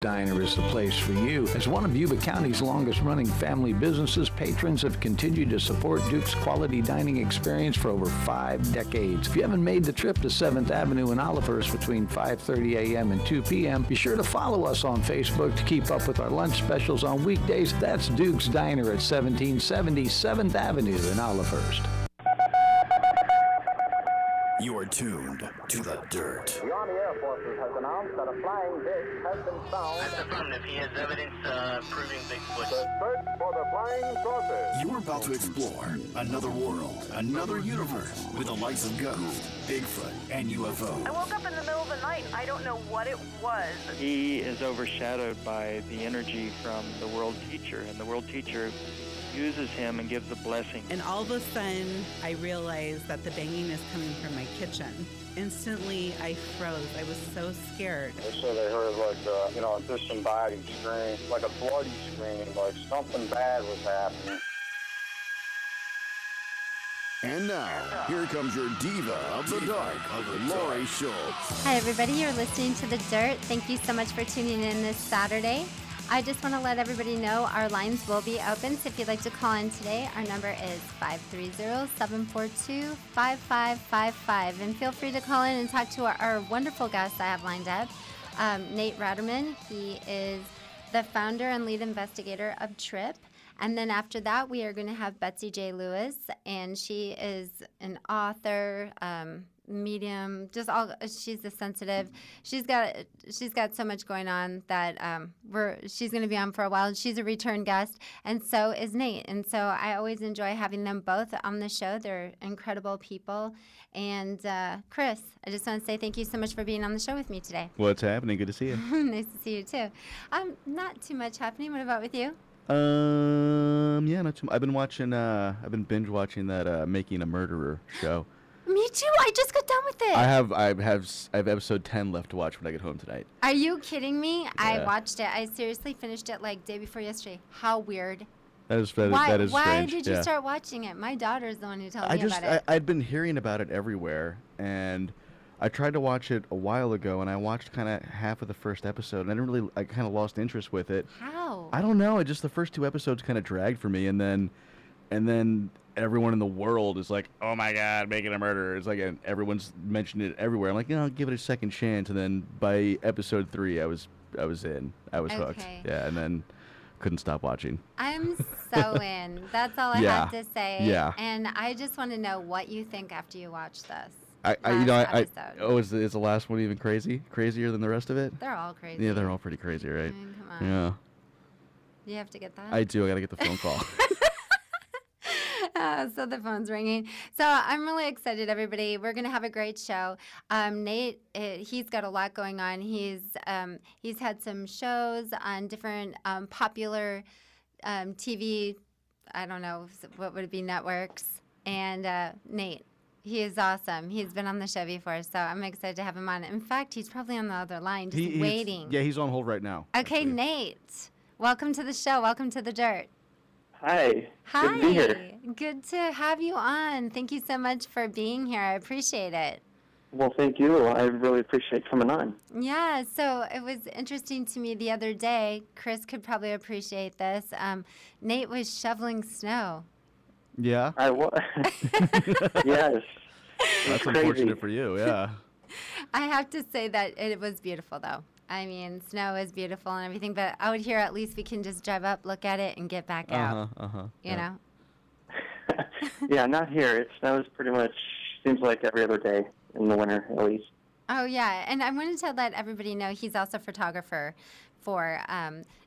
Diner is the place for you. As one of Yuba County's longest-running family businesses, patrons have continued to support Duke's quality dining experience for over 5 decades. If you haven't made the trip to 7th Avenue in Olivehurst between 5:30 a.m. and 2 p.m., be sure to follow us on Facebook to keep up with our lunch specials on weekdays. That's Duke's Diner at 1770 7th Avenue in Olivehurst. You are tuned to the dirt. The Army Air Forces has announced that a flying dish has been found. That's affirmative. He has evidence proving Bigfoot. The search for the flying saucer. You are about to explore another world, another universe with the likes of Ghost, Bigfoot, and UFO. I woke up in the middle of the night. I don't know what it was. He is overshadowed by the energy from the world teacher, and the world teacher uses him and gives a blessing. And all of a sudden, I realized that the banging is coming from my kitchen. Instantly, I froze. I was so scared. They said they heard like, a disembodied scream, like a bloody scream, like something bad was happening. And now, here comes your diva of the dark, Lori Schultz. Hi, everybody. You're listening to The Dirt. Thank you so much for tuning in this Saturday. I just want to let everybody know our lines will be open, so if you'd like to call in today, our number is 530-742-5555. And feel free to call in and talk to our wonderful guests I have lined up. Nate Ratterman, he is the founder and lead investigator of TRIP. And then after that, we are going to have Betsy J. Lewis, and she is an author, medium, she's a sensitive. She's got so much going on that she's going to be on for a while. She's a return guest, and so is Nate. And so I always enjoy having them both on the show. They're incredible people. And Chris, I just want to say thank you so much for being on the show with me today. What's happening? Good to see you. Nice to see you too. Not too much happening. What about with you? Yeah, not too much. I've been binge watching that Making a Murderer show. Me too. I just got done with it. I have episode 10 left to watch when I get home tonight. Are you kidding me? Yeah. I watched it. I seriously finished it like day before yesterday. How weird. That is strange. Why did you start watching it? My daughter's the one who told me about it. I'd been hearing about it everywhere, and I tried to watch it a while ago, and I watched kind of half of the first episode, and I kind of lost interest with it. How? I don't know. Just the first 2 episodes kind of dragged for me, and then everyone in the world is like, "Oh my God, Making a Murderer!" It's like everyone's mentioned it everywhere. I'm like, I'll give it a second chance, and then by episode 3, I was in. I was hooked. Yeah, and then couldn't stop watching. I'm so in. That's all I have to say. Yeah. And I just want to know what you think after you watch this. Is the last one even crazier than the rest of it? They're all crazy. Yeah, they're all pretty crazy, right? I mean, come on. Yeah. You have to get that? I do. I got to get the phone call. So the phone's ringing. So I'm really excited, everybody. We're going to have a great show. Nate, he's got a lot going on. He's had some shows on different popular TV, I don't know, what would it be, networks. And Nate, he is awesome. He's been on the show before, so I'm excited to have him on. In fact, he's probably on the other line, just waiting. Yeah, he's on hold right now. Okay, actually. Nate, welcome to the show. Welcome to The Dirt. Hi. Hi. Good to be here. Good to have you on. Thank you so much for being here. I appreciate it. Well, thank you. I really appreciate coming on. Yeah, so it was interesting to me the other day. Chris could probably appreciate this. Nate was shoveling snow. Yeah? I was. Yes. That's crazy. Unfortunate for you, yeah. I have to say that it was beautiful, though. I mean, snow is beautiful and everything, but out here, at least we can just drive up, look at it, and get back out. You know? Yeah, not here. It snows pretty much, seems like every other day in the winter, at least. Oh, yeah, and I wanted to let everybody know he's also a photographer for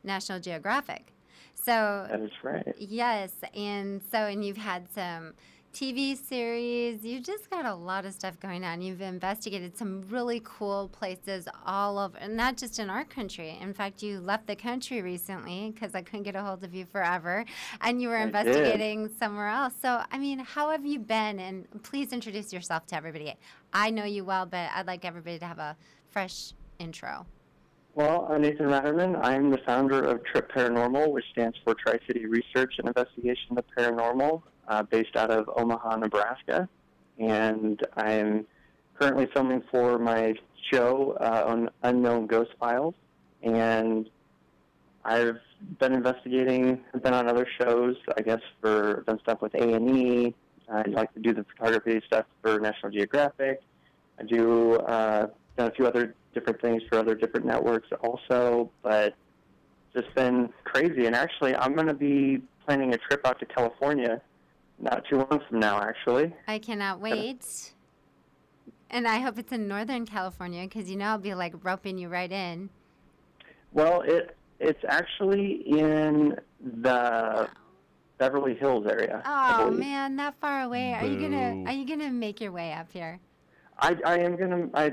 National Geographic. So that is right. Yes, and you've had some TV series. You've just got a lot of stuff going on. You've investigated some really cool places all over, and not just in our country. In fact, you left the country recently because I couldn't get a hold of you forever, and you were investigating somewhere else. So, I mean, how have you been? And please introduce yourself to everybody. I know you well, but I'd like everybody to have a fresh intro. Well, I'm Nathan Ratterman. I'm the founder of TRIP Paranormal, which stands for Tri-City Research and Investigation of Paranormal, based out of Omaha, Nebraska. And I'm currently filming for my show on Unknown Ghost Files. and I've been investigating. I've been on other shows, I guess, done stuff with A&E. I like to do the photography stuff for National Geographic. I do done a few other different things for other different networks also, but just been crazy. And actually, I'm going to be planning a trip out to California not too long from now, actually. I cannot wait. And I hope it's in Northern California, because I'll be like roping you right in. Well, it's actually in the Beverly Hills area. Oh man, that far away. Are you gonna make your way up here? I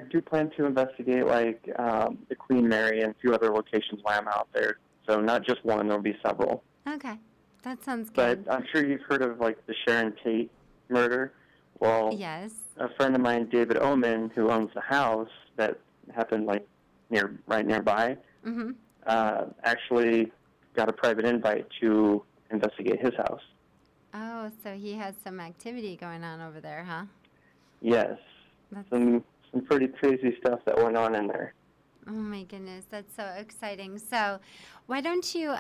do plan to investigate like the Queen Mary and a few other locations while I'm out there. So not just one, there'll be several. Okay, that sounds good. But I'm sure you've heard of like the Sharon Tate murder. Well, yes. A friend of mine, David Oman, who owns the house that happened like right nearby, actually got a private invite to investigate his house. Oh, so he has some activity going on over there, huh? Yes. Some pretty crazy stuff that went on in there. Oh my goodness, that's so exciting. So why don't you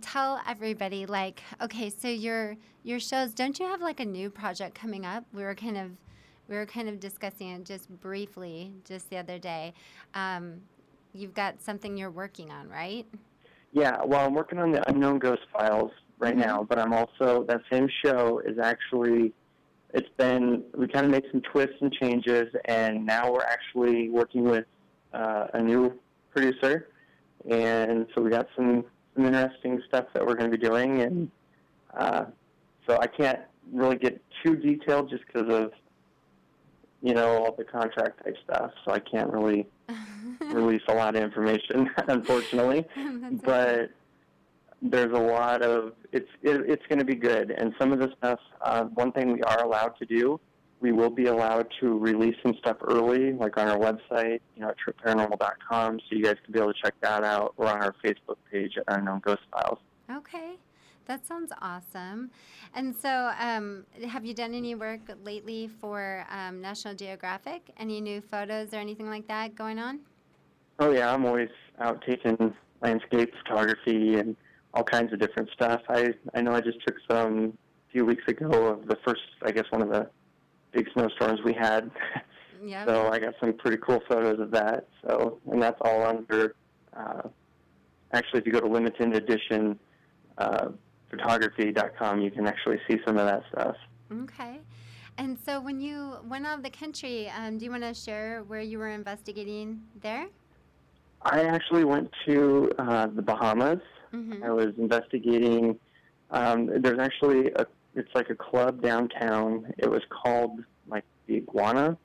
tell everybody, like, okay, so your shows, don't you have like a new project coming up? We were kind of discussing it just briefly just the other day. You've got something you're working on, right? Yeah, well, I'm working on the Unknown Ghost Files right now, but I'm also, that same show is actually, we kind of made some twists and changes, and now we're actually working with a new producer, and so we got some interesting stuff that we're going to be doing, and so I can't really get too detailed just because of, all the contract type stuff, so I can't really release a lot of information, unfortunately, but there's a lot of, it's going to be good, and some of the stuff, one thing we are allowed to do, we will be allowed to release some stuff early, like on our website, at tripparanormal.com, so you guys can be able to check that out, or on our Facebook page at Unknown Ghost Files. Okay, that sounds awesome. And so have you done any work lately for National Geographic? Any new photos or anything like that going on? Oh, yeah, I'm always out taking landscape photography and all kinds of different stuff. I know I just took some a few weeks ago of the first, I guess, one of the big snowstorms we had. Yep. So I got some pretty cool photos of that. So, and that's all under, actually, if you go to limited edition photography.com, you can actually see some of that stuff. Okay. And so when you went out of the country, do you want to share where you were investigating there? I actually went to the Bahamas. I was investigating, there's actually it's like a club downtown. It was called like the Iguana,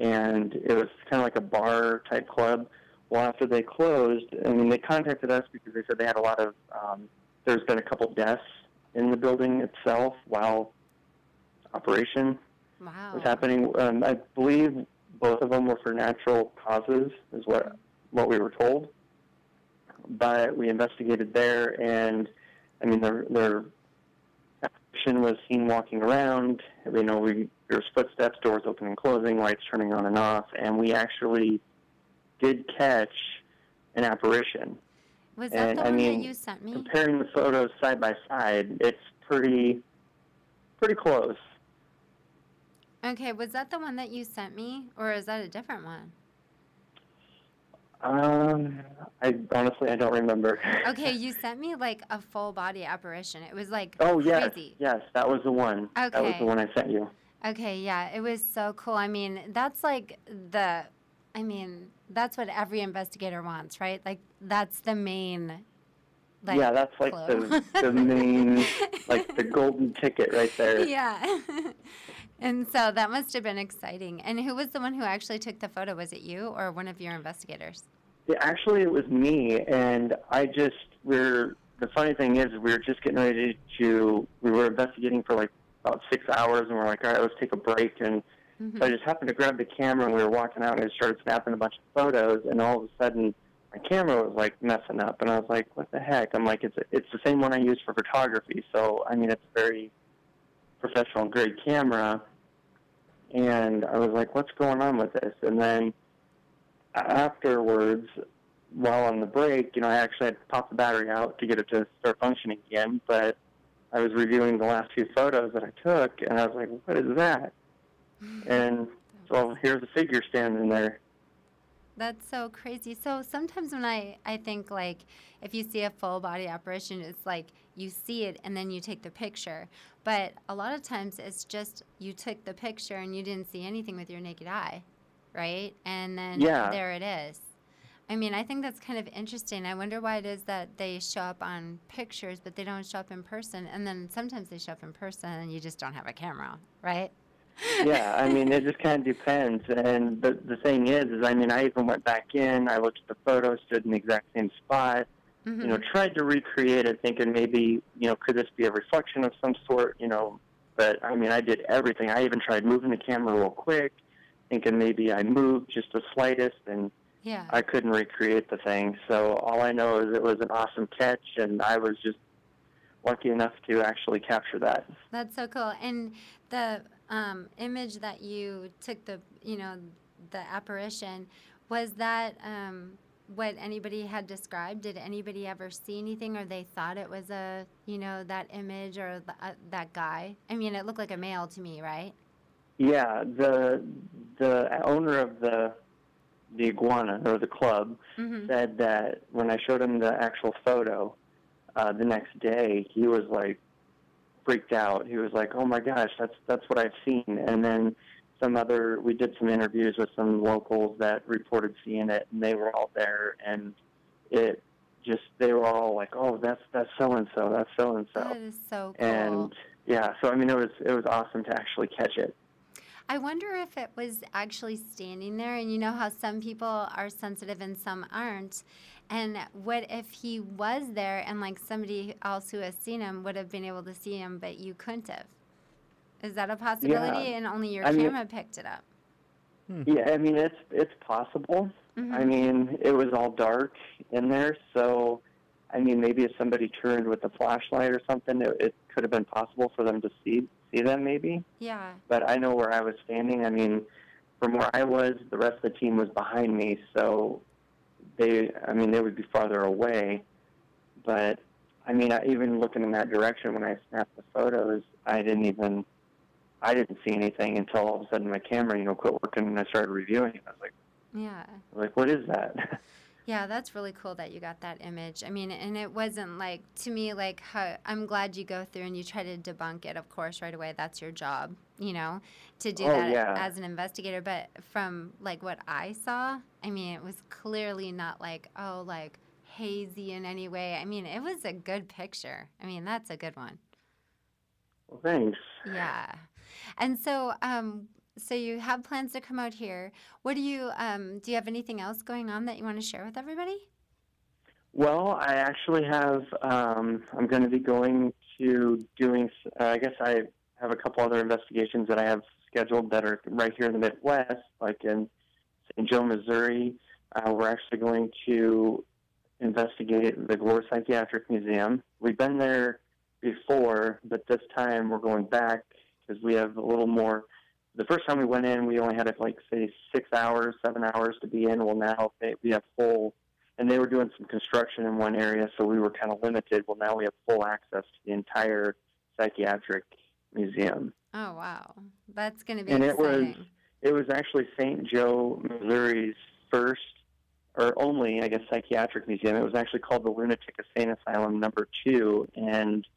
and it was kind of like a bar type club. Well, after they closed, they contacted us because they said they had a lot of, there's been a couple deaths in the building itself while operation was happening. I believe both of them were for natural causes, is what we were told. But we investigated there, and their apparition was seen walking around. There was footsteps, doors opening and closing, lights turning on and off, and we actually did catch an apparition. Was that the one that you sent me? Comparing the photos side by side, it's pretty close. Okay, was that the one that you sent me, or is that a different one? I honestly don't remember. Okay, you sent me like a full body apparition. It was like crazy. Yes, that was the one. Okay. That was the one I sent you. Okay, yeah, it was so cool. That's like that's what every investigator wants, right? Like that's the main. Yeah, that's like the main, like the golden ticket right there. Yeah. And so that must have been exciting. And who was the one who actually took the photo? Was it you or one of your investigators? Yeah, actually, it was me. And the funny thing is, we were just getting ready we were investigating for like about 6 hours, and we're like, all right, let's take a break. And so I just happened to grab the camera, and we were walking out, and I started snapping a bunch of photos, and all of a sudden, my camera was like messing up, and I was like, what the heck? I'm like, it's the same one I use for photography. So, it's a very professional grade camera, and I was like, what's going on with this? And then afterwards, while on the break, I actually had to pop the battery out to get it to start functioning again. But I was reviewing the last few photos that I took, and I was like, what is that? And so here's a figure standing there. That's so crazy. So sometimes when I think, like, if you see a full body apparition, it's like you see it and then you take the picture. But a lot of times it's just you took the picture and you didn't see anything with your naked eye, right? And then there it is. I mean, I think that's kind of interesting. I wonder why it is that they show up on pictures, but they don't show up in person. And then sometimes they show up in person and you just don't have a camera, right? Yeah, I mean, it just kind of depends. And the thing is, I mean, I even went back in, I looked at the photos, stood in the exact same spot, tried to recreate it, thinking maybe, could this be a reflection of some sort, But, I mean, I did everything. I even tried moving the camera real quick, thinking maybe I moved just the slightest, and I couldn't recreate the thing. So all I know is it was an awesome catch, and I was just lucky enough to actually capture that. That's so cool. And the image that you took, the apparition, was that what anybody had described? Did anybody ever see anything, or they thought it was that image or that guy? I mean, it looked like a male to me, right? Yeah, the owner of the iguana, or the club, said that when I showed him the actual photo the next day, he was like freaked out. He was like, "Oh my gosh, that's what I've seen." And then we did some interviews with some locals that reported seeing it, and they were all there, and they were all like, "Oh, that's so and so, that's so and so." That is so cool. And yeah, so I mean, it was awesome to actually catch it. I wonder if it was actually standing there, and you know how some people are sensitive and some aren't. And what if he was there and like somebody else who has seen him would have been able to see him, but you couldn't have? Is that a possibility? And only your camera picked it up? Yeah, I mean, it's possible. I mean, it was all dark in there, so I mean, maybe if somebody turned with a flashlight or something, it could have been possible for them to see them maybe. Yeah. But I know where I was standing. I mean, from where I was, the rest of the team was behind me, so they would be farther away. But I mean, even looking in that direction when I snapped the photos, I didn't see anything until all of a sudden my camera, quit working, and I started reviewing it. I was like, what is that? Yeah, that's really cool that you got that image. I mean, and it wasn't like, to me, like, I'm glad you go through and you try to debunk it, of course, right away. That's your job, to do that as an investigator. But from, like, what I saw, I mean, it was clearly not like, hazy in any way. I mean, it was a good picture. I mean, that's a good one. Well, thanks. Yeah. And so, so you have plans to come out here. What do you have anything else going on that you want to share with everybody? Well, I actually have, I'm going to be going to doing, I guess I have a couple other investigations that I have scheduled that are right here in the Midwest, like in St. Joe, Missouri. We're actually going to investigate the Gore Psychiatric Museum. We've been there before, but this time we're going back because we have a little more. The first time we went in, we only had, say, 6 hours, 7 hours to be in. Well, now we have full, and they were doing some construction in one area, so we were kind of limited. Well, now we have full access to the entire psychiatric museum. Oh, wow. That's going to be exciting. It was actually St. Joe, Missouri's first, or only, I guess, psychiatric museum. It was actually called the Lunatic Insane Asylum number 2, and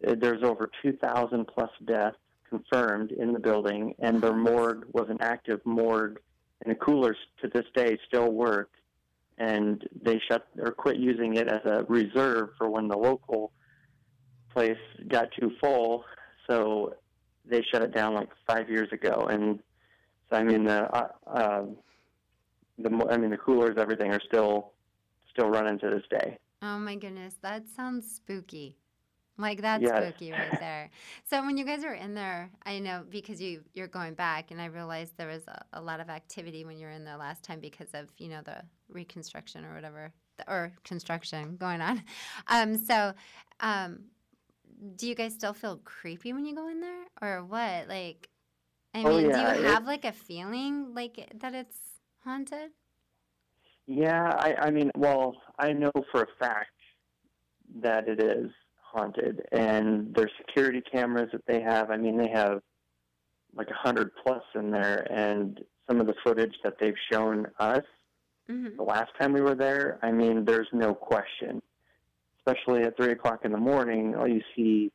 there's over 2,000 plus deaths confirmed in the building, and their morgue was an active morgue, and the coolers to this day still work, and they quit using it as a reserve for when the local place got too full, so they shut it down 5 years ago. And so I mean the coolers, everything are still running to this day. Oh my goodness, that sounds spooky. That's spooky right there. So when you guys are in there, I know because you're going back, and I realized there was a lot of activity when you were in there last time because of, the reconstruction or whatever, or construction going on. Do you guys still feel creepy when you go in there, or what? Do you have a feeling that it's haunted? Yeah, I mean, well, I know for a fact that it is haunted, and there's security cameras that they have. I mean, they have like 100 plus in there, and some of the footage that they've shown us the last time we were there, I mean, there's no question. Especially at 3 o'clock in the morning, you see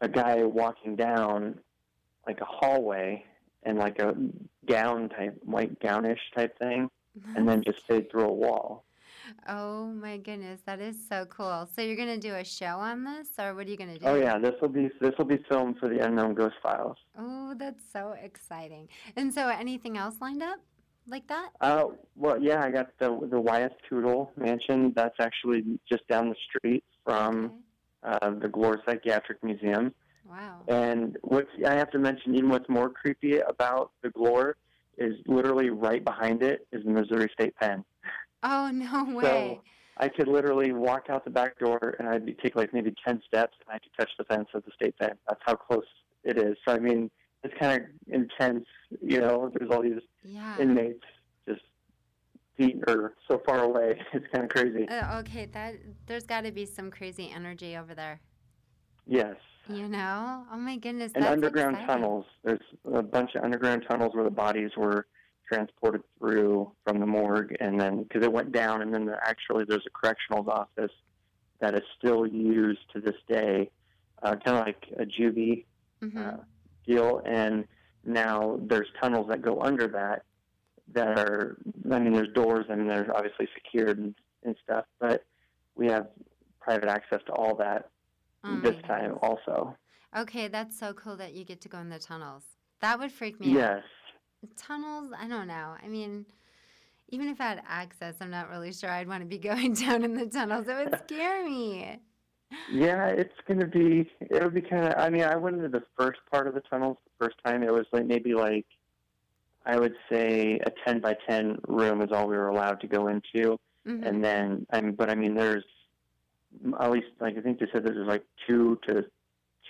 a guy walking down like a hallway and like a gown type, white gownish type thing, and then just fade through a wall. Oh my goodness, that is so cool. So you're gonna do a show on this, or what are you gonna do? Oh yeah, this will be filmed for the Unknown Ghost Files. Oh, that's so exciting. And so, anything else lined up like that? Well, yeah, I got the Wyeth Tootle Mansion. That's actually just down the street from the Glore Psychiatric Museum. Wow. And what I have to mention, even what's more creepy about the Glore, is literally right behind it is the Missouri State Pen. Oh, no way. So I could literally walk out the back door and I'd take like maybe 10 steps and I could touch the fence of the state pen. That's how close it is. So, I mean, it's kind of intense, you know, there's all these inmates just feet or so far away. It's kind of crazy. Okay, there's got to be some crazy energy over there. Yes. You know? Oh, my goodness. And that's underground exciting. tunnels. There's a bunch of underground tunnels where the bodies were transported through from the morgue, and then because it went down, and then there's a correctional office that is still used to this day, kind of like a juvie deal. And now there's tunnels that go under that are, I mean, there's doors, and they're obviously secured and stuff, but we have private access to all that this time also. Okay, that's so cool that you get to go in the tunnels. That would freak me out. Yes. Tunnels, I don't know. I mean, even if I had access, I'm not really sure I'd want to be going down in the tunnels. It would scare me. Yeah, it'll be kind of, I mean, I went into the first part of the tunnels the first time. It was like maybe like, I would say a 10 by 10 room is all we were allowed to go into. And then, but I mean, there's at least, like, I think they said there's like 2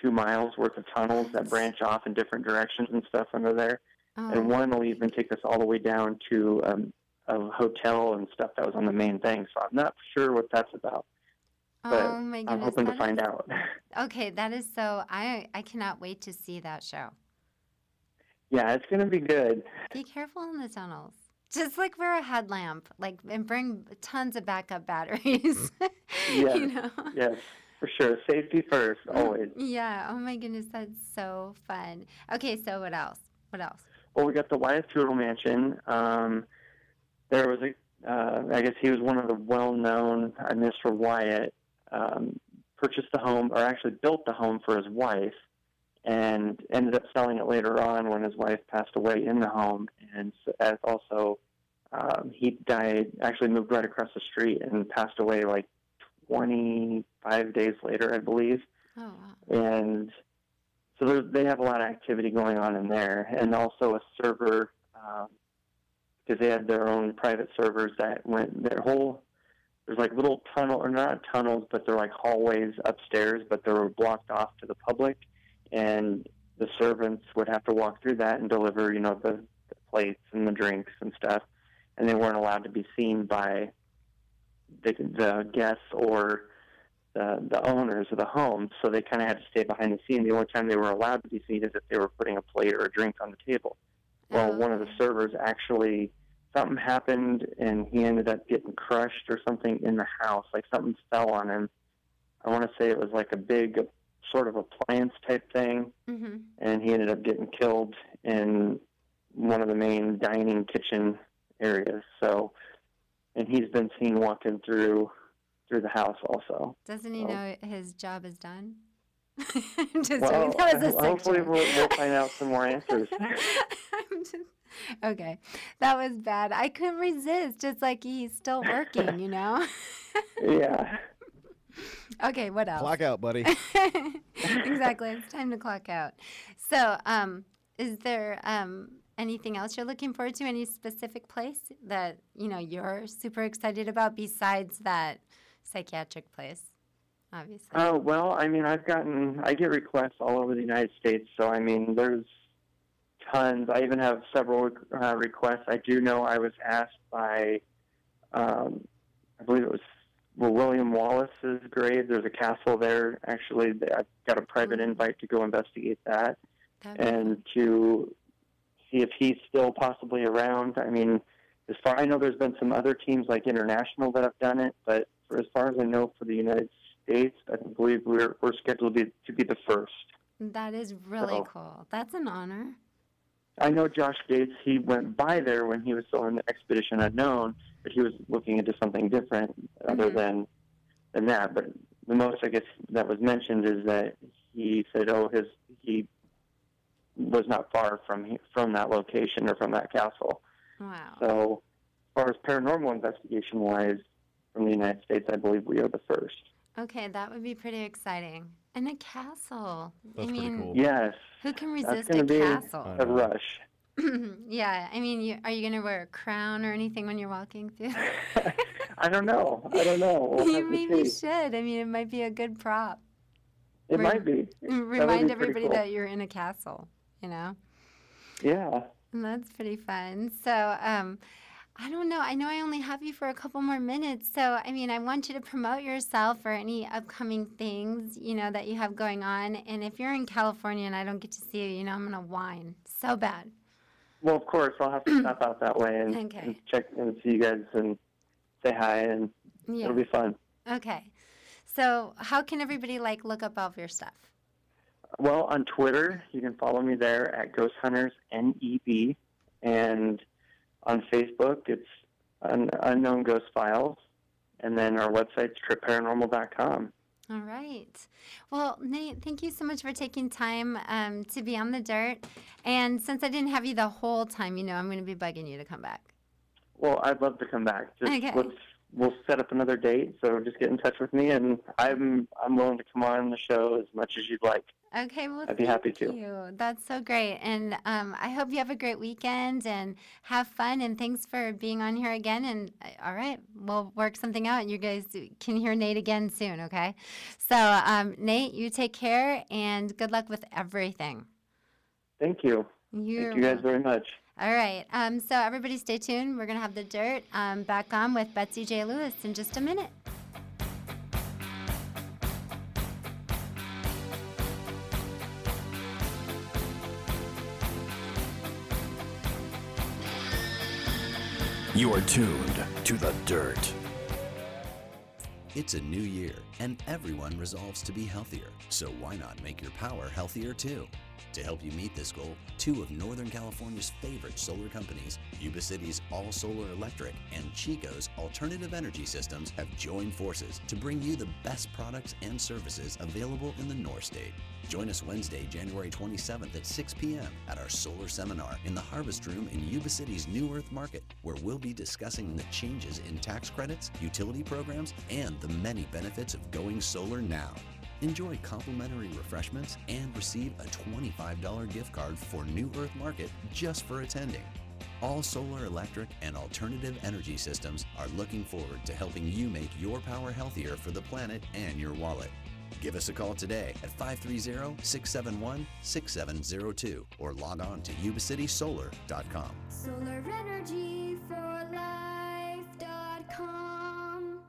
miles worth of tunnels that branch off in different directions and stuff under there. And one will even take us all the way down to a hotel and stuff that was on the main thing. So I'm not sure what that's about. But Oh my goodness. I'm hoping to find out. Okay, that is so, I cannot wait to see that show. Yeah, it's going to be good. Be careful in the tunnels. Just like wear a headlamp, and bring tons of backup batteries. Yes, You know? yes, for sure. Safety first, always. Yeah. Oh my goodness, that's so fun. Okay, so what else? What else? Well, we got the Wyeth Tootle Mansion. There was I guess he was one of the well-known, Mr. Wyatt, purchased the home, or actually built the home for his wife, and ended up selling it later on when his wife passed away in the home. And as also, he died, actually moved right across the street and passed away like 25 days later, I believe. Oh, wow. And so they have a lot of activity going on in there, and also a server, because they had their own private servers that went their whole. There's like little tunnel, or not tunnels, but they're like hallways upstairs, but they were blocked off to the public, and the servants would have to walk through that and deliver, you know, the plates and the drinks and stuff, and they weren't allowed to be seen by the guests or the owners of the home, so they kind of had to stay behind the scene. The only time they were allowed to be seen is if they were putting a plate or a drink on the table. Well, one of the servers actually, something happened, and he ended up getting crushed or something in the house. Like something fell on him. I want to say it was like a big sort of appliance type thing, and he ended up getting killed in one of the main dining kitchen areas. So, and he's been seen walking through the house also. Doesn't he know his job is done? Just well, that was a hopefully we'll find out some more answers. Okay, that was bad. I couldn't resist. It's like he's still working, you know? Yeah. Okay, what else? Clock out, buddy. Exactly. It's time to clock out. So, is there anything else you're looking forward to? Any specific place that, you know, you're super excited about besides that psychiatric place, obviously? Oh, well, I mean, I get requests all over the United States, so, I mean, there's tons. I even have several requests. I do know I was asked by I believe it was William Wallace's grave. There's a castle there. Actually, I got a private invite to go investigate that and to see if he's still possibly around. I mean, I know there's been some other teams like International that have done it, but as far as I know, for the United States, I believe we're scheduled to be the first. That is really cool. That's an honor. I know Josh Gates, he went by there when he was still in the Expedition Unknown, but he was looking into something different other than that. But the most, I guess, that was mentioned is that he said, he was not far from that location or from that castle. Wow. So as far as paranormal investigation-wise, from the United States, I believe we are the first. Okay, that would be pretty exciting. And a castle. That's pretty cool. Yes. Who can That's resist a be castle? A rush. Yeah, I mean, are you going to wear a crown or anything when you're walking through? I don't know. We'll You maybe should. I mean, it might be a good prop. It might be. Remind everybody that you're in a castle, you know? Yeah. And that's pretty fun. So, I don't know. I know I only have you for a couple more minutes. So, I mean, I want you to promote yourself or any upcoming things, you know, that you have going on. And if you're in California and I don't get to see you, you know, I'm going to whine so bad. Well, of course, I'll have to stop out that way and check and see you guys and say hi, and it'll be fun. Okay. So how can everybody, look up all of your stuff? Well, on Twitter, you can follow me there at Ghost Hunters NEB, and on Facebook, it's Unknown Ghost Files, and then our website's tripparanormal.com. All right. Well, Nate, thank you so much for taking time to be on The Dirt. And since I didn't have you the whole time, you know, I'm going to be bugging you to come back. Well, I'd love to come back. Okay. We'll set up another date, so just get in touch with me, and I'm willing to come on the show as much as you'd like. Okay, well, I'd be happy to. Thank you. That's so great. And I hope you have a great weekend and have fun. And thanks for being on here again. And all right, we'll work something out. And you guys can hear Nate again soon, okay? So, Nate, you take care and good luck with everything. Thank you. Thank you guys very much. All right. So everybody stay tuned. We're going to have The Dirt back on with Betsy J. Lewis in just a minute. You are tuned to The Dirt. It's a new year, and everyone resolves to be healthier. So why not make your power healthier too? To help you meet this goal, two of Northern California's favorite solar companies, Yuba City's All Solar Electric and Chico's Alternative Energy Systems, have joined forces to bring you the best products and services available in the North State. Join us Wednesday, January 27th at 6 p.m. at our solar seminar in the Harvest Room in Yuba City's New Earth Market, where we'll be discussing the changes in tax credits, utility programs, and the many benefits of going solar now. Enjoy complimentary refreshments and receive a $25 gift card for New Earth Market just for attending. All Solar Electric and Alternative Energy Systems are looking forward to helping you make your power healthier for the planet and your wallet. Give us a call today at 530-671-6702 or log on to yubacitysolar.com. SolarEnergyForLife.com.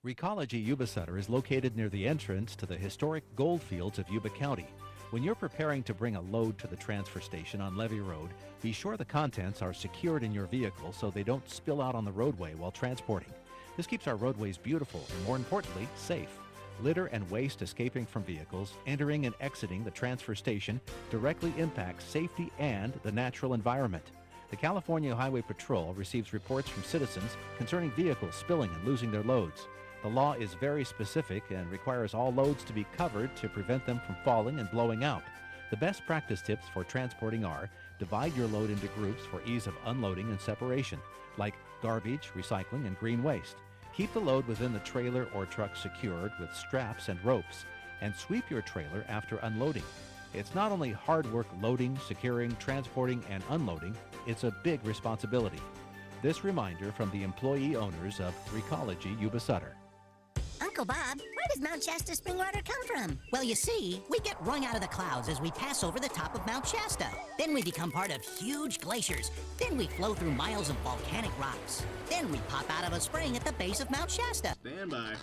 Recology Yuba Sutter is located near the entrance to the historic gold fields of Yuba County. When you're preparing to bring a load to the transfer station on Levy Road, be sure the contents are secured in your vehicle so they don't spill out on the roadway while transporting. This keeps our roadways beautiful and, more importantly, safe. Litter and waste escaping from vehicles, entering and exiting the transfer station directly impacts safety and the natural environment. The California Highway Patrol receives reports from citizens concerning vehicles spilling and losing their loads. The law is very specific and requires all loads to be covered to prevent them from falling and blowing out. The best practice tips for transporting are: divide your load into groups for ease of unloading and separation, like garbage, recycling, and green waste. Keep the load within the trailer or truck secured with straps and ropes, and sweep your trailer after unloading. It's not only hard work loading, securing, transporting, and unloading, it's a big responsibility. This reminder from the employee owners of Recology Yuba Sutter. Uncle So, Bob, where does Mount Shasta spring water come from? Well, you see, we get wrung out of the clouds as we pass over the top of Mount Shasta. Then we become part of huge glaciers. Then we flow through miles of volcanic rocks. Then we pop out of a spring at the base of Mount Shasta. Stand by.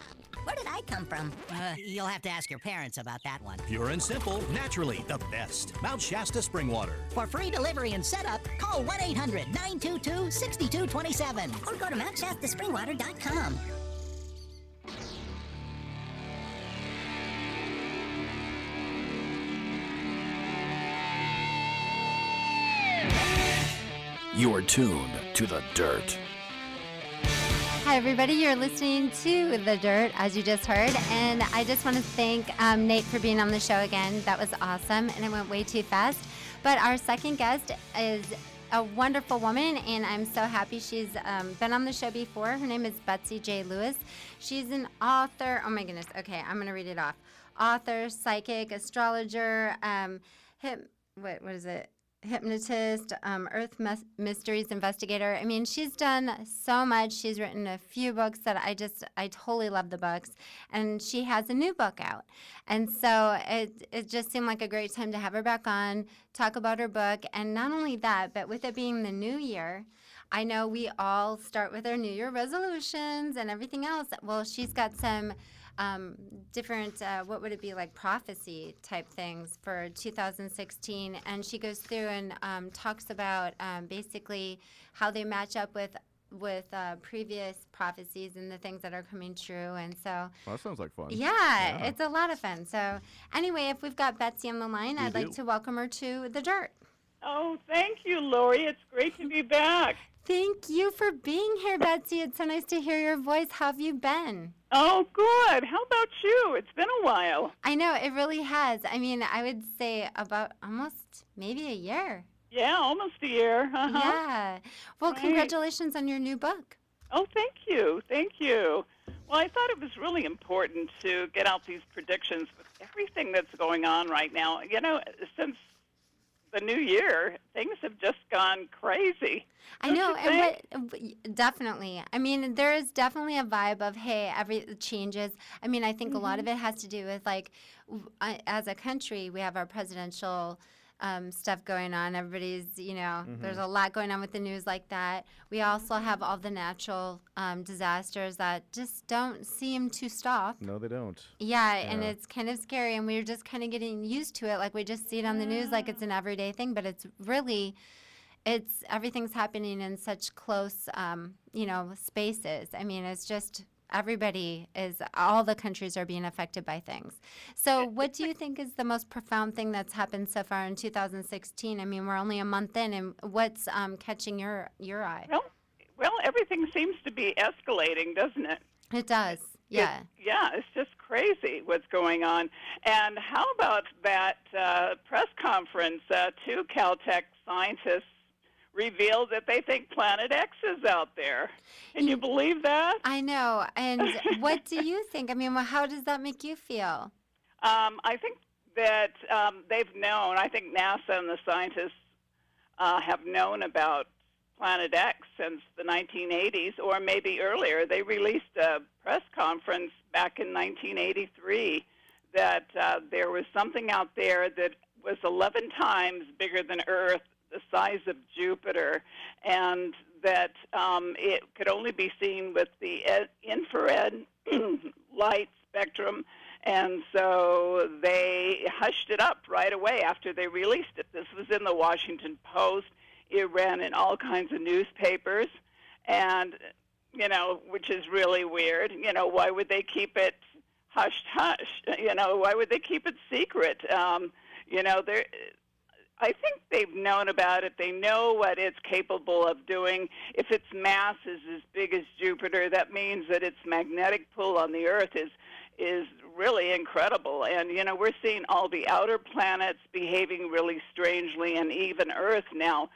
Where did I come from? You'll have to ask your parents about that one. Pure and simple, naturally the best. Mount Shasta spring water. For free delivery and setup, call 1-800-922-6227 or go to MountShastaSpringwater.com. You are tuned to The Dirt. Hi, everybody. You're listening to The Dirt, as you just heard. And I just want to thank Nate for being on the show again. That was awesome, and it went way too fast. But our second guest is a wonderful woman, and I'm so happy she's been on the show before. Her name is Betsy J. Lewis. She's an author. Oh, my goodness. Okay, I'm going to read it off. Author, psychic, astrologer, what is it? Hypnotist, Earth Mysteries investigator. I mean, she's done so much. She's written a few books that I totally love the books. And she has a new book out. And so it just seemed like a great time to have her back on, talk about her book. And not only that, but with it being the new year, I know we all start with our New Year resolutions and everything else. Well, she's got some different, what would it be, like prophecy type things for 2016. And she goes through and talks about basically how they match up with previous prophecies and the things that are coming true. And so well, that sounds like fun. Yeah, it's a lot of fun. So anyway, if we've got Betsy on the line, I'd like to welcome her to The Dirt. Oh, thank you, Lori. It's great to be back. Thank you for being here, Betsy. It's so nice to hear your voice. How have you been? Oh, good. How about you? It's been a while. I know, it really has. I mean, I would say about almost maybe a year. Yeah, almost a year. Uh-huh. Yeah. Well, Right. Congratulations on your new book. Oh, thank you. Thank you. Well, I thought it was really important to get out these predictions with everything that's going on right now. You know, since the new year, things have just gone crazy. I know, and definitely. I mean, there is definitely a vibe of, hey, every changes. I mean, I think a lot of it has to do with, like, as a country, we have our presidential stuff going on. Everybody's, there's a lot going on with the news like that. We also have all the natural disasters that just don't seem to stop. No, they don't. Yeah, and it's kind of scary, and we're just kind of getting used to it. Like, we just see it on the news like it's an everyday thing, but it's really, everything's happening in such close, spaces. I mean, it's just all the countries are being affected by things. So what do you think is the most profound thing that's happened so far in 2016? I mean, we're only a month in, and what's catching your eye? Well, everything seems to be escalating, doesn't it? It does, yeah. It's just crazy what's going on. And how about that press conference? Two Caltech scientists revealed that they think Planet X is out there. Can you believe that? I know. And what do you think? I mean, how does that make you feel? I think that they've known. I think NASA and the scientists have known about Planet X since the 1980s, or maybe earlier. They released a press conference back in 1983 that there was something out there that was 11 times bigger than Earth, the size of Jupiter, and that it could only be seen with the infrared light spectrum. And so they hushed it up right away after they released it. This was in the Washington Post. It ran in all kinds of newspapers, and, which is really weird. Why would they keep it hush-hush? Why would they keep it secret? I think they've known about it. They know what it's capable of doing. If its mass is as big as Jupiter, that means that its magnetic pull on the Earth is really incredible. And, we're seeing all the outer planets behaving really strangely, and even Earth now.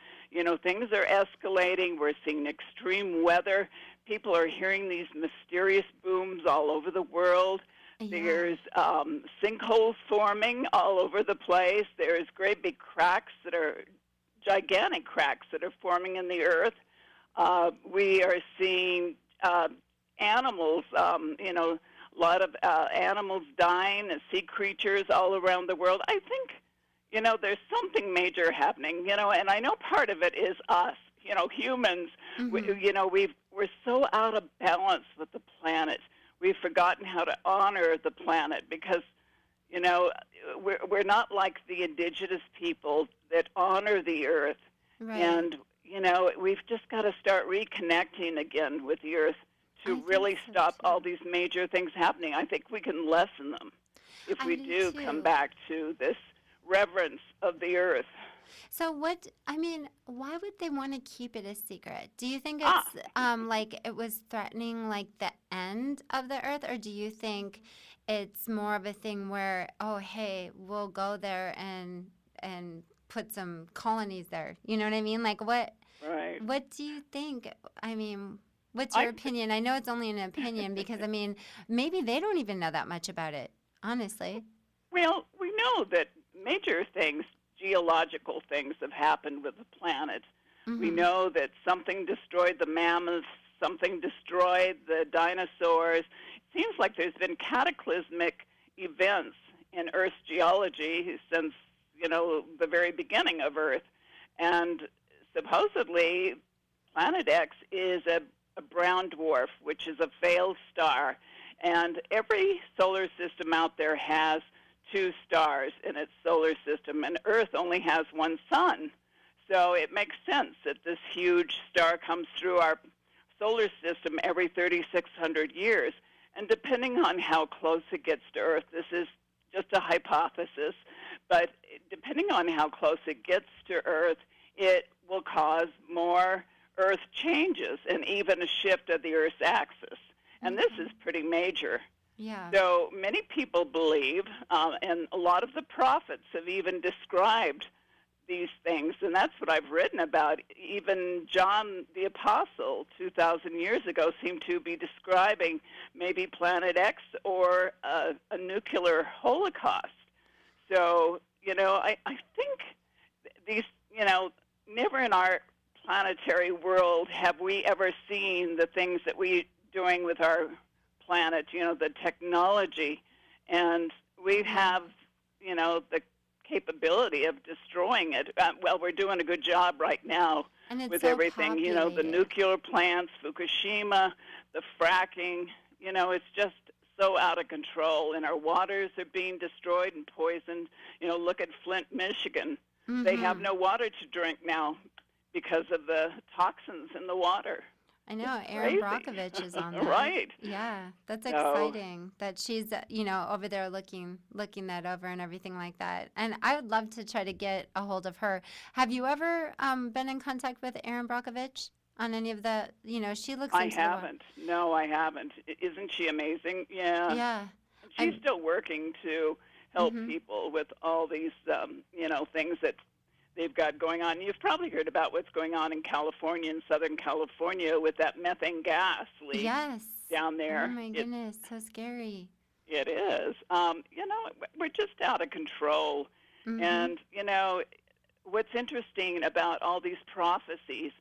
Things are escalating. We're seeing extreme weather. People are hearing these mysterious booms all over the world. Yeah. There's sinkholes forming all over the place. There's great big gigantic cracks that are forming in the Earth. We are seeing animals, a lot of animals dying, sea creatures all around the world. I think, there's something major happening, and I know part of it is us, humans. Mm-hmm. We're so out of balance with the planet. We've forgotten how to honor the planet because, we're not like the indigenous people that honor the earth. Right. And, we've just got to start reconnecting again with the earth to really stop all these major things happening. I think we can lessen them if we do come back to this reverence of the earth. So why would they want to keep it a secret? Do you think it's like it was threatening like the end of the earth, or do you think it's more of a thing where, oh, hey, we'll go there and put some colonies there? You know what I mean? Like what do you think? I mean, what's your opinion? I know it's only an opinion because, maybe they don't even know that much about it, honestly. Well, we know that major things, geological things have happened with the planet. Mm-hmm. We know that something destroyed the mammoths, something destroyed the dinosaurs. It seems like there's been cataclysmic events in Earth's geology since, the very beginning of Earth. And supposedly, Planet X is a brown dwarf, which is a failed star. And every solar system out there has 2 stars in its solar system, and Earth only has 1 sun. So it makes sense that this huge star comes through our solar system every 3,600 years. And depending on how close it gets to Earth, this is just a hypothesis, but depending on how close it gets to Earth, it will cause more Earth changes and even a shift of the Earth's axis. And this is pretty major. Yeah. So many people believe, and a lot of the prophets have even described these things, and that's what I've written about. Even John the Apostle 2,000 years ago seemed to be describing maybe Planet X or a nuclear holocaust. So, I think these, never in our planetary world have we ever seen the things that we're doing with our planet, the technology, and we have, the capability of destroying it. Well, we're doing a good job right now with everything, the nuclear plants, Fukushima, the fracking, it's just so out of control, and our waters are being destroyed and poisoned. Look at Flint, Michigan. Mm-hmm. They have no water to drink now because of the toxins in the water. I know, Erin Brockovich is on that. Right. Yeah, that's exciting that she's, over there looking that over and everything like that. And I would love to try to get a hold of her. Have you ever been in contact with Erin Brockovich on any of the, she looks into I haven't. No, I haven't. Isn't she amazing? Yeah. Yeah. She's still working to help people with all these, things that they've got going on. You've probably heard about what's going on in California, in Southern California, with that methane gas leak down there. Oh, my goodness, so scary. It is. We're just out of control. Mm-hmm. And, what's interesting about all these prophecies,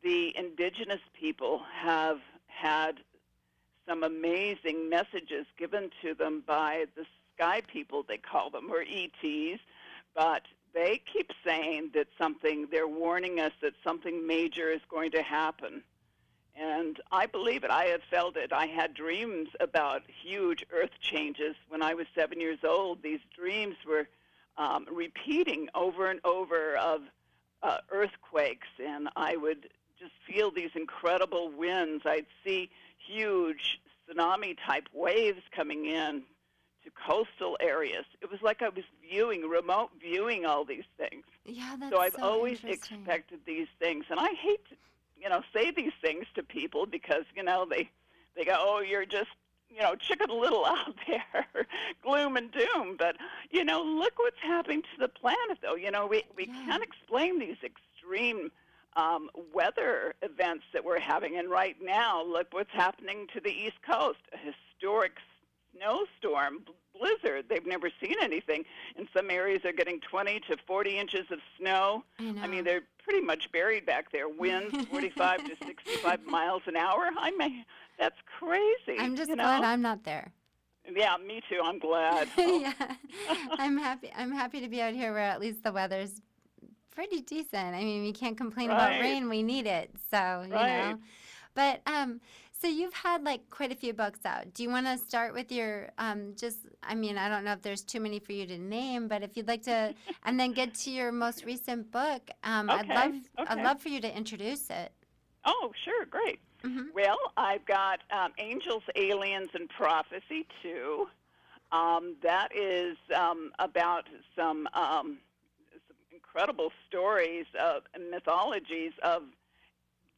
the indigenous people have had some amazing messages given to them by the sky people, they call them, or ETs, but they keep saying that they're warning us that something major is going to happen. And I believe it. I have felt it. I had dreams about huge earth changes when I was 7 years old. These dreams were repeating over and over of earthquakes, and I would just feel these incredible winds. I'd see huge tsunami-type waves coming in to coastal areas. It was like I was remote viewing all these things. Yeah, that's so I've always expected these things. And I hate to, say these things to people because, they go, oh, you're just, Chicken Little out there, gloom and doom. But, look what's happening to the planet, though. We can't explain these extreme weather events that we're having. And right now, look what's happening to the East Coast, a historic snowstorm, blizzard. They've never seen anything. In some areas, they're getting 20 to 40 inches of snow. I mean, they're pretty much buried back there. Winds 45 to 65 miles an hour. That's crazy. I'm just you know? glad I'm not there. Yeah, me too. I'm glad. Yeah, I'm happy. I'm happy to be out here where at least the weather's pretty decent. I mean, we can't complain about Right. rain. We need it. So, you Right. know. But so you've had like quite a few books out. Do you want to start with your just? I mean, I don't know if there's too many for you to name, but if you'd like to, and then get to your most recent book, Okay. I'd love for you to introduce it. Oh, sure, great. Well, I've got Angels, Aliens, and Prophecy 2. That is about some incredible stories and mythologies of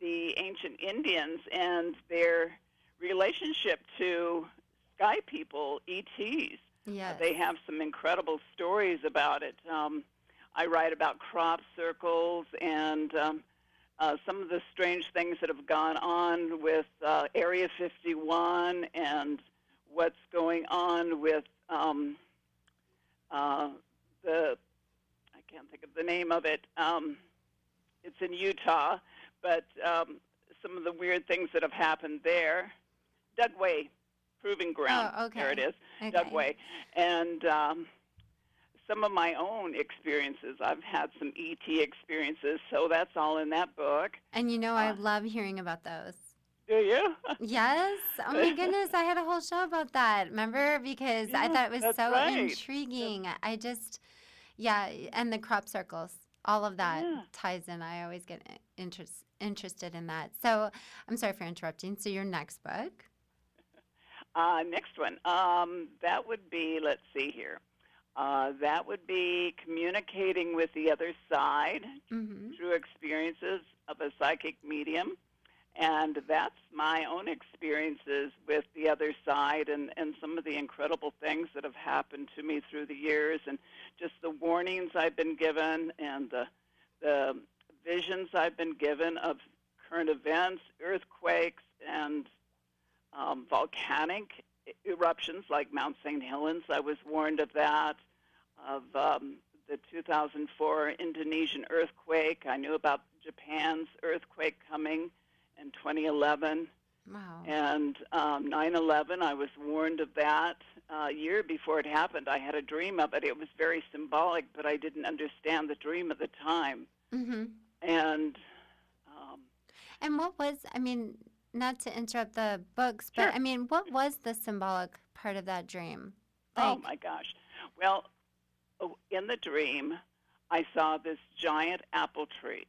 the ancient Indians and their relationship to sky people, ETs. Yes. They have some incredible stories about it. I write about crop circles and some of the strange things that have gone on with Area 51 and what's going on with I can't think of the name of it. It's in Utah, but some of the weird things that have happened there. Dugway Proving Ground. Oh, okay. There it is, Okay. Dugway. And some of my own experiences. I've had some ET experiences, so that's all in that book. And you know, I love hearing about those. Do you? Yes. Oh my goodness, I had a whole show about that. Remember? Because I Yeah, thought it was that's so right. intriguing. I just, yeah, and the crop circles, all of that Yeah. ties in. I always get interested in that. So I'm sorry for interrupting. So your next book? Next one. That would be, let's see here. That would be communicating with the other side through experiences of a psychic medium. And that's my own experiences with the other side and some of the incredible things that have happened to me through the years and just the warnings I've been given and the visions I've been given of current events, earthquakes, and volcanic eruptions like Mount St. Helens. I was warned of that, of the 2004 Indonesian earthquake. I knew about Japan's earthquake coming in 2011. Wow. And 9/11, I was warned of that a year before it happened. I had a dream of it. It was very symbolic, but I didn't understand the dream at the time. Mm-hmm. And what was, I mean, not to interrupt the books, but Sure. I mean, what was the symbolic part of that dream? oh my gosh. Well, in the dream, I saw this giant apple tree,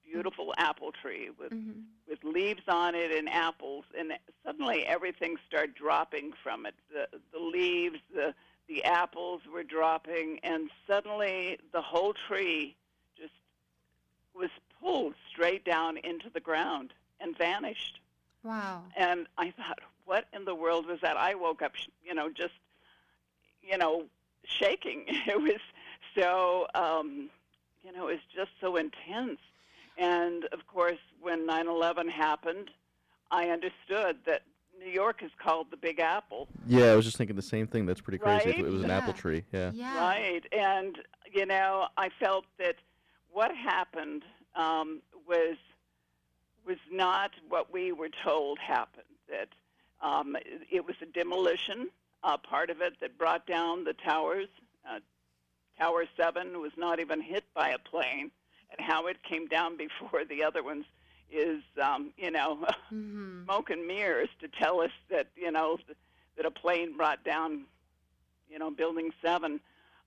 beautiful apple tree with leaves on it and apples, and suddenly everything started dropping from it. The leaves, the apples were dropping, and suddenly the whole tree just was pulled straight down into the ground and vanished. Wow. And I thought, what in the world was that? I woke up, just, shaking. It was so, it was just so intense. And, of course, when 9/11 happened, I understood that New York is called the Big Apple. Yeah, I was just thinking the same thing. That's pretty crazy. Right? If it was an apple tree. Yeah. Right. And, I felt that what happened was not what we were told happened, that it was a demolition, part of it that brought down the towers. Tower 7 was not even hit by a plane, and how it came down before the other ones is, smoke and mirrors to tell us that, that a plane brought down, Building 7.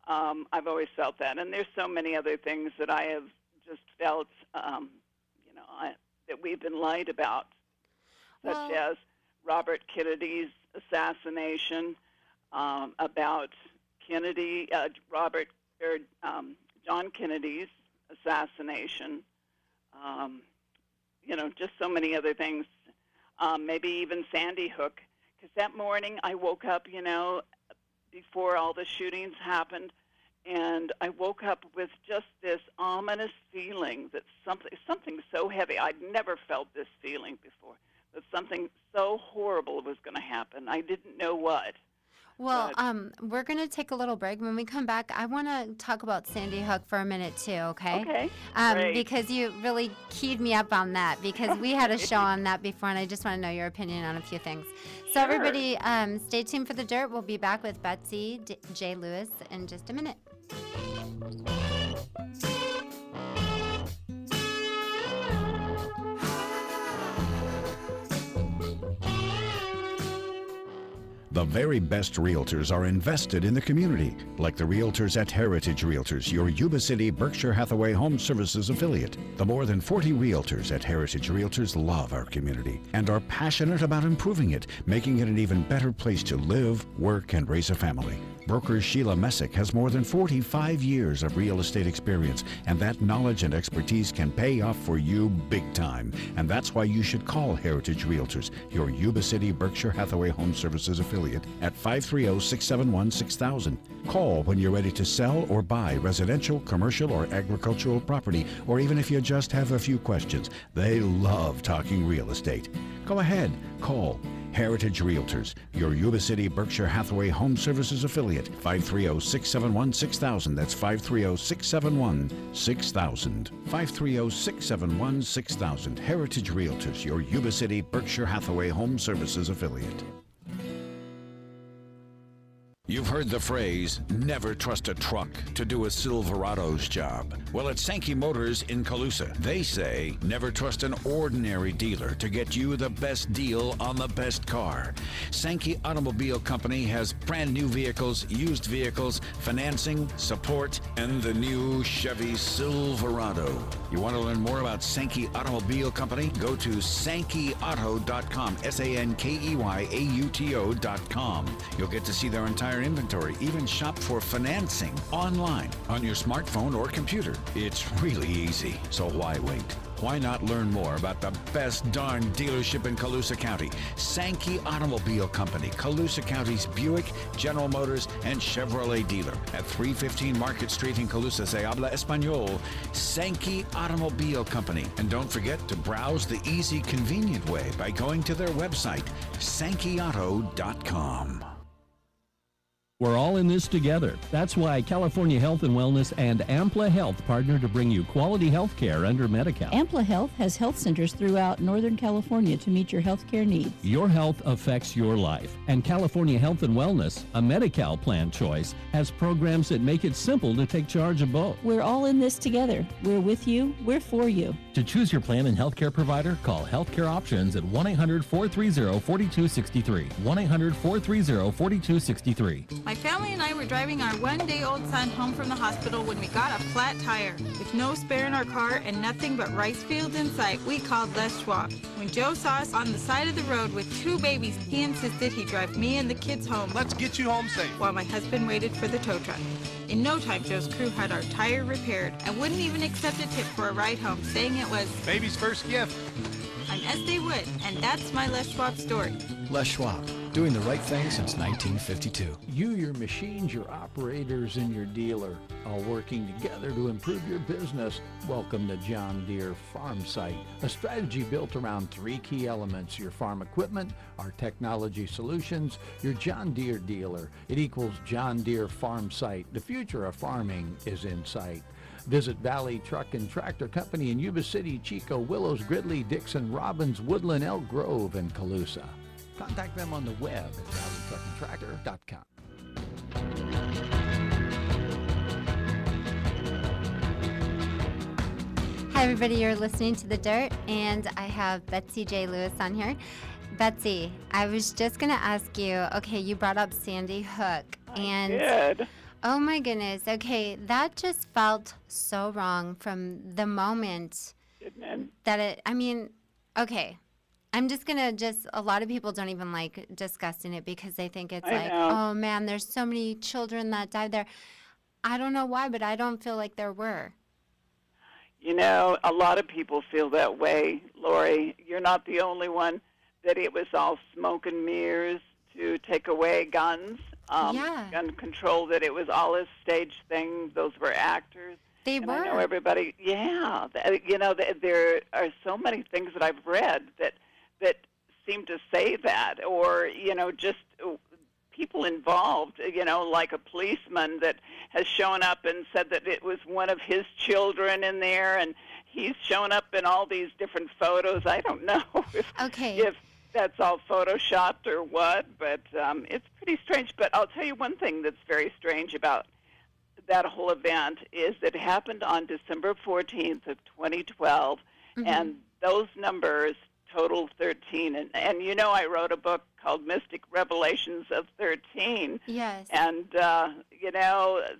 I've always felt that. And there's so many other things that I have just felt, that we've been lied about, such as Robert Kennedy's assassination, about Kennedy, John Kennedy's assassination, just so many other things, maybe even Sandy Hook. Because that morning I woke up, before all the shootings happened, and I woke up with just this ominous feeling that something so heavy. I'd never felt this feeling before, that something so horrible was going to happen. I didn't know what. Well, we're going to take a little break. When we come back, I want to talk about Sandy Hook for a minute, too, okay? Okay, great. Because you really keyed me up on that, because we had a show on that before, and I just want to know your opinion on a few things. So, Sure. everybody, stay tuned for The Dirt. We'll be back with Betsy J. Lewis in just a minute. The very best realtors are invested in the community, like the realtors at Heritage Realtors, your Yuba City, Berkshire Hathaway Home Services affiliate. The more than 40 realtors at Heritage Realtors love our community and are passionate about improving it, making it an even better place to live, work, and raise a family. Broker Sheila Messick has more than 45 years of real estate experience, and that knowledge and expertise can pay off for you big time. And that's why you should call Heritage Realtors, your Yuba City, Berkshire Hathaway Home Services affiliate, at 530-671-6000. Call when you're ready to sell or buy residential, commercial, or agricultural property, or even if you just have a few questions. They love talking real estate. Go ahead, call Heritage Realtors, your Yuba City, Berkshire Hathaway Home Services affiliate, 530-671-6000. That's 530-671-6000. 530-671-6000. Heritage Realtors, your Yuba City, Berkshire Hathaway Home Services affiliate. You've heard the phrase, never trust a truck to do a Silverado's job. Well, at Sankey Motors in Colusa, they say, never trust an ordinary dealer to get you the best deal on the best car. Sankey Automobile Company has brand new vehicles, used vehicles, financing, support, and the new Chevy Silverado. You want to learn more about Sankey Automobile Company? Go to sankeyauto.com, SANKEYAUTO.com. You'll get to see their entire inventory, even shop for financing online on your smartphone or computer. It's really easy, so why wait? Why not learn more about the best darn dealership in Colusa County? Sankey Automobile Company, Colusa County's Buick, General Motors, and Chevrolet dealer at 315 Market Street in Colusa. Se habla español. Sankey Automobile Company. And don't forget to browse the easy, convenient way by going to their website, sankeyauto.com. We're all in this together. That's why California Health and Wellness and Ampla Health partner to bring you quality health care under Medi-Cal. Ampla Health has health centers throughout Northern California to meet your health care needs. Your health affects your life, and California Health and Wellness, a Medi-Cal plan choice, has programs that make it simple to take charge of both. We're all in this together. We're with you. We're for you. To choose your plan and healthcare provider, call Healthcare Options at 1-800-430-4263. 1-800-430-4263. My family and I were driving our one-day-old son home from the hospital when we got a flat tire. With no spare in our car and nothing but rice fields in sight, we called Les Schwab. When Joe saw us on the side of the road with 2 babies, he insisted he'd drive me and the kids home. Let's get you home safe. While my husband waited for the tow truck. In no time, Joe's crew had our tire repaired and wouldn't even accept a tip for a ride home, saying it was baby's first gift. And yes, they would, and that's my Les Schwab story. Les Schwab, doing the right thing since 1952. You, your machines, your operators, and your dealer, all working together to improve your business. Welcome to John Deere Farm Site, a strategy built around 3 key elements: your farm equipment, our technology solutions, your John Deere dealer. It equals John Deere Farm Site. The future of farming is in sight. Visit Valley Truck and Tractor Company in Yuba City, Chico, Willows, Gridley, Dixon, Robbins, Woodland, Elk Grove, and Colusa. Contact them on the web at valleytruckandtractor.com. Hi, everybody. You're listening to The Dirt, and I have Betsy J. Lewis on here. Betsy, I was just going to ask you, okay, you brought up Sandy Hook. And did. Oh, my goodness. Okay, that just felt so wrong from the moment that okay. I'm just going to a lot of people don't even like discussing it because they think it's oh, man, there's so many children that died there. I don't know why, but I don't feel like there were. You know, a lot of people feel that way, Lori. You're not the only one, that it was all smoke and mirrors to take away guns, gun control, that it was all a stage thing. Those were actors. They and were. I know everybody, you know, there are so many things that I've read that seem to say that, or, you know, just people people involved, like a policeman that has shown up and said that it was one of his children in there, and he's shown up in all these different photos. I don't know if that's all photoshopped or what, but it's pretty strange. But I'll tell you one thing that's very strange about that whole event is that it happened on December 14th of 2012, and those numbers total 13. And I wrote a book called Mystic Revelations of 13. Yes. And,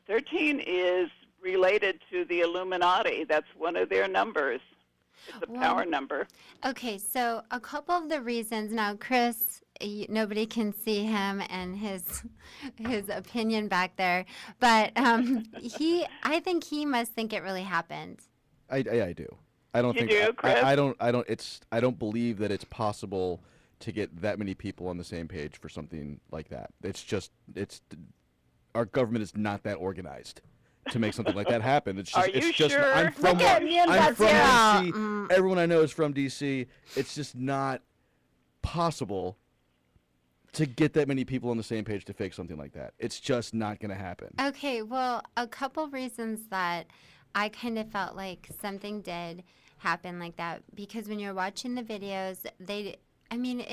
13 is related to the Illuminati. That's one of their numbers. It's a power number. Okay, so a couple of the reasons. Now, Chris, nobody can see him and his opinion back there, but I think he must think it really happened. I do. I don't think Chris? I don't believe that it's possible to get that many people on the same page for something like that. Our government is not that organized to make something like that happen. It's just, Are you sure? I'm from DC. Everyone I know is from DC. It's just not possible to get that many people on the same page to fake something like that. It's just not going to happen. Okay, well, a couple reasons that I kind of felt like something did happen like that, because when you're watching the videos, I'm going to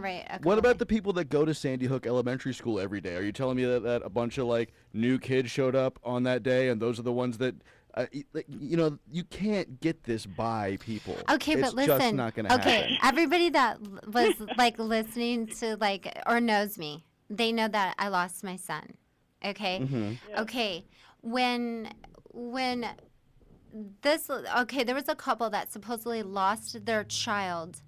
write a couple. What about the people that go to Sandy Hook Elementary School every day? Are you telling me that a bunch of new kids showed up on that day, and those are the ones that you can't get this by people. Okay, but listen. It's just not going to happen. Okay, everybody that was listening to or knows me, they know that I lost my son. Okay? Mm-hmm. Yeah. Okay. When there was a couple that supposedly lost their child.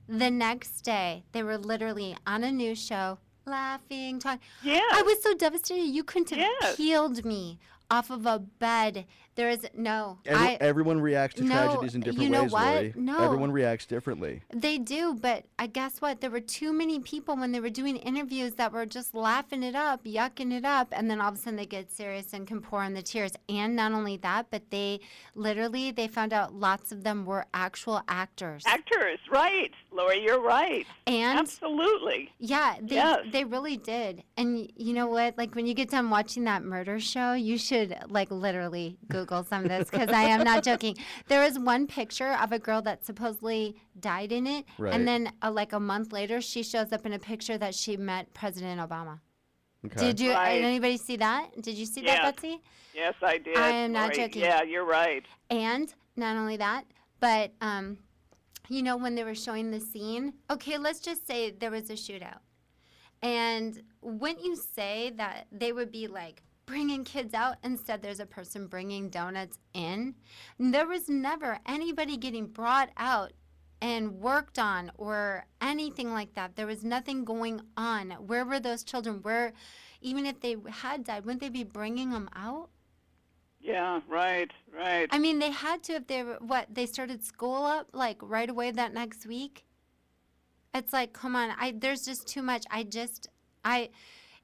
The next day, they were literally on a news show, laughing, talking. Yeah. I was so devastated. You couldn't have peeled me off of a bed. There is everyone reacts to tragedies in different ways, Lori. No. Everyone reacts differently. They do, but guess what? There were too many people when they were doing interviews that were just laughing it up, yucking it up, and then all of a sudden they get serious and can pour in the tears. And not only that, but they found out lots of them were actual actors. Actors, right. Lori, you're right. And absolutely. Yeah, they really did. And you know what? When you get done watching that murder show, you should literally Google some of this, because I am not joking. There was one picture of a girl that supposedly died in it, right. And then a month later, she shows up in a picture that she met President Obama. Okay. Did anybody see that? Did you see that, Betsy? Yes, I did. I am not Lori. joking. Yeah, you're right. And not only that, but when they were showing the scene, okay, let's just say there was a shootout. And wouldn't you say that they would be bringing kids out? Instead, there's a person bringing donuts in. There was never anybody getting brought out and worked on or anything like that. There was nothing going on. Where were those children? Even if they had died, wouldn't they be bringing them out? Yeah, right. I mean, they had to if they were, they started school up right away that next week? It's come on, there's just too much.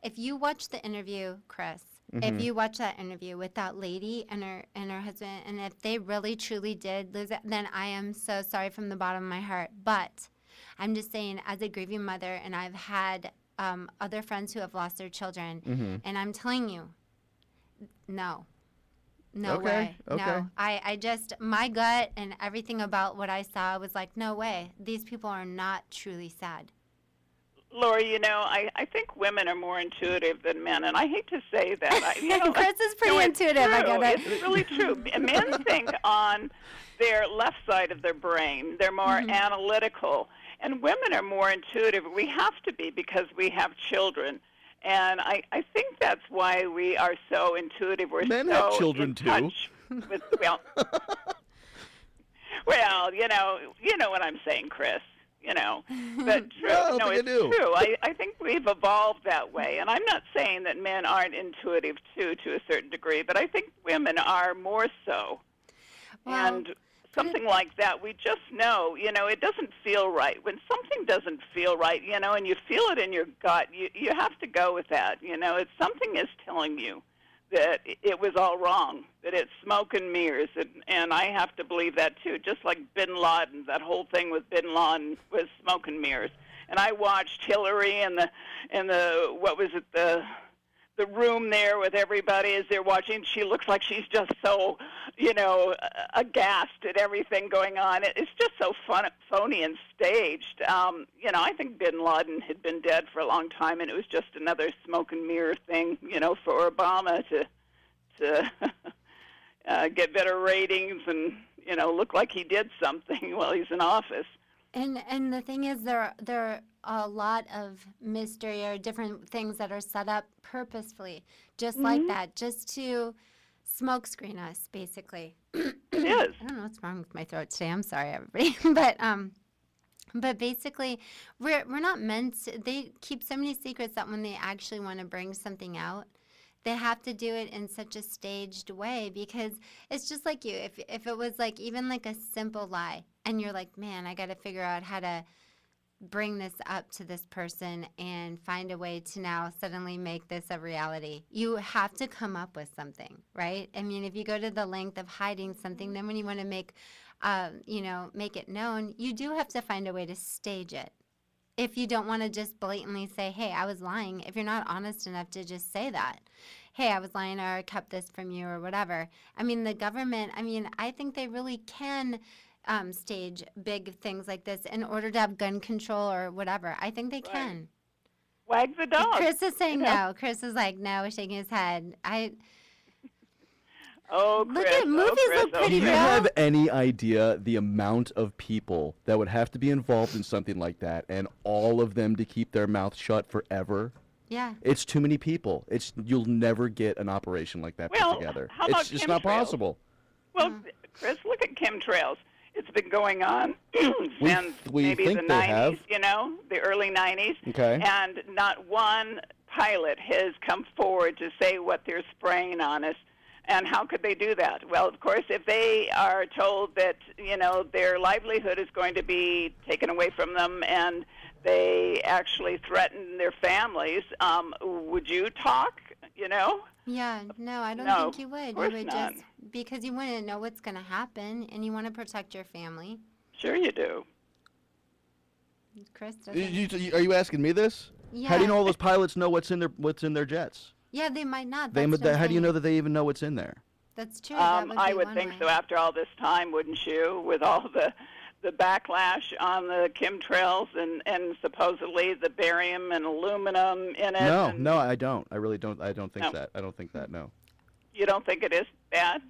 If you watch the interview, Chris, if you watch that interview with that lady and her husband, and if they really truly did lose it, then I am so sorry from the bottom of my heart. But I'm just saying, as a grieving mother, and I've had other friends who have lost their children, and I'm telling you, no way. Okay. No. I just, my gut and everything about what I saw was no way. These people are not truly sad. Lori, I think women are more intuitive than men, and I hate to say that. Chris is pretty intuitive, I get it. It's really true. Men think on their left side of their brain. They're more analytical, and women are more intuitive. We have to be, because we have children. And I think that's why we are so intuitive. We're Men so have children in too. touch with, you know what I'm saying, Chris. But true. No, it's do. true. I think we've evolved that way, and I'm not saying that men aren't intuitive too, to a certain degree, but I think women are more so. Well, and something like that, we just know, it doesn't feel right. When something doesn't feel right, and you feel it in your gut, you have to go with that. Something is telling you that it was all wrong, that it's smoke and mirrors, and I have to believe that too. Just like Bin Laden, that whole thing with Bin Laden was smoke and mirrors. And I watched Hillary in the what was it, the room there with everybody as they're watching. She looks like she's just so, aghast at everything going on. It's just so phony and staged. I think bin Laden had been dead for a long time, and it was just another smoke and mirror thing, for Obama to get better ratings and, look like he did something while he's in office. And the thing is, there are a lot of mystery or different things that are set up purposefully, just like that, just to smokescreen us, basically. It is. I don't know what's wrong with my throat today. I'm sorry, everybody. But basically, we're not meant to. They keep so many secrets that when they actually want to bring something out, they have to do it in such a staged way, because it's just like you. If it was like even like a simple lie, and you're like, man, I got to figure out how to bring this up to this person and find a way to now suddenly make this a reality. You have to come up with something, right? I mean, if you go to the length of hiding something, then when you want to make it known, you do have to find a way to stage it. If you don't want to just blatantly say, hey, I was lying, if you're not honest enough to just say that, hey, I was lying, or I kept this from you, or whatever. I mean, the government, I think they really can stage big things like this in order to have gun control or whatever. I think they can. Wag the dog. Chris is saying no. Chris is like, no, shaking his head. Oh, Chris. Look at movies look pretty Do you real. have any idea the amount of people that would have to be involved in something like that, and all of them to keep their mouth shut forever? Yeah. It's too many people. You'll never get an operation like that put together. How about It's just not chemtrails? possible. Well, Chris, look at chemtrails. It's been going on since we maybe think the they 90s, have. The early 90s. Okay. And not one pilot has come forward to say what they're spraying on us. And how could they do that? Well, of course, if they are told that, their livelihood is going to be taken away from them and they actually threaten their families, would you talk, Yeah, no, I don't No, think you would. of course You would not. just, because you wouldn't know what's going to happen, and you want to protect your family. Sure you do. Chris doesn't. Are you asking me this? Yeah. How do you know all those pilots know what's in their jets? Yeah, they might not. How That's what I'm do you saying. know that they even know what's in there? That's true. That would I be would one think way. so after all this time, wouldn't you? With all the backlash on the chemtrails and supposedly the barium and aluminum in it. No, I don't. I really don't. I don't think No. that. I don't think that. No. You don't think it is bad?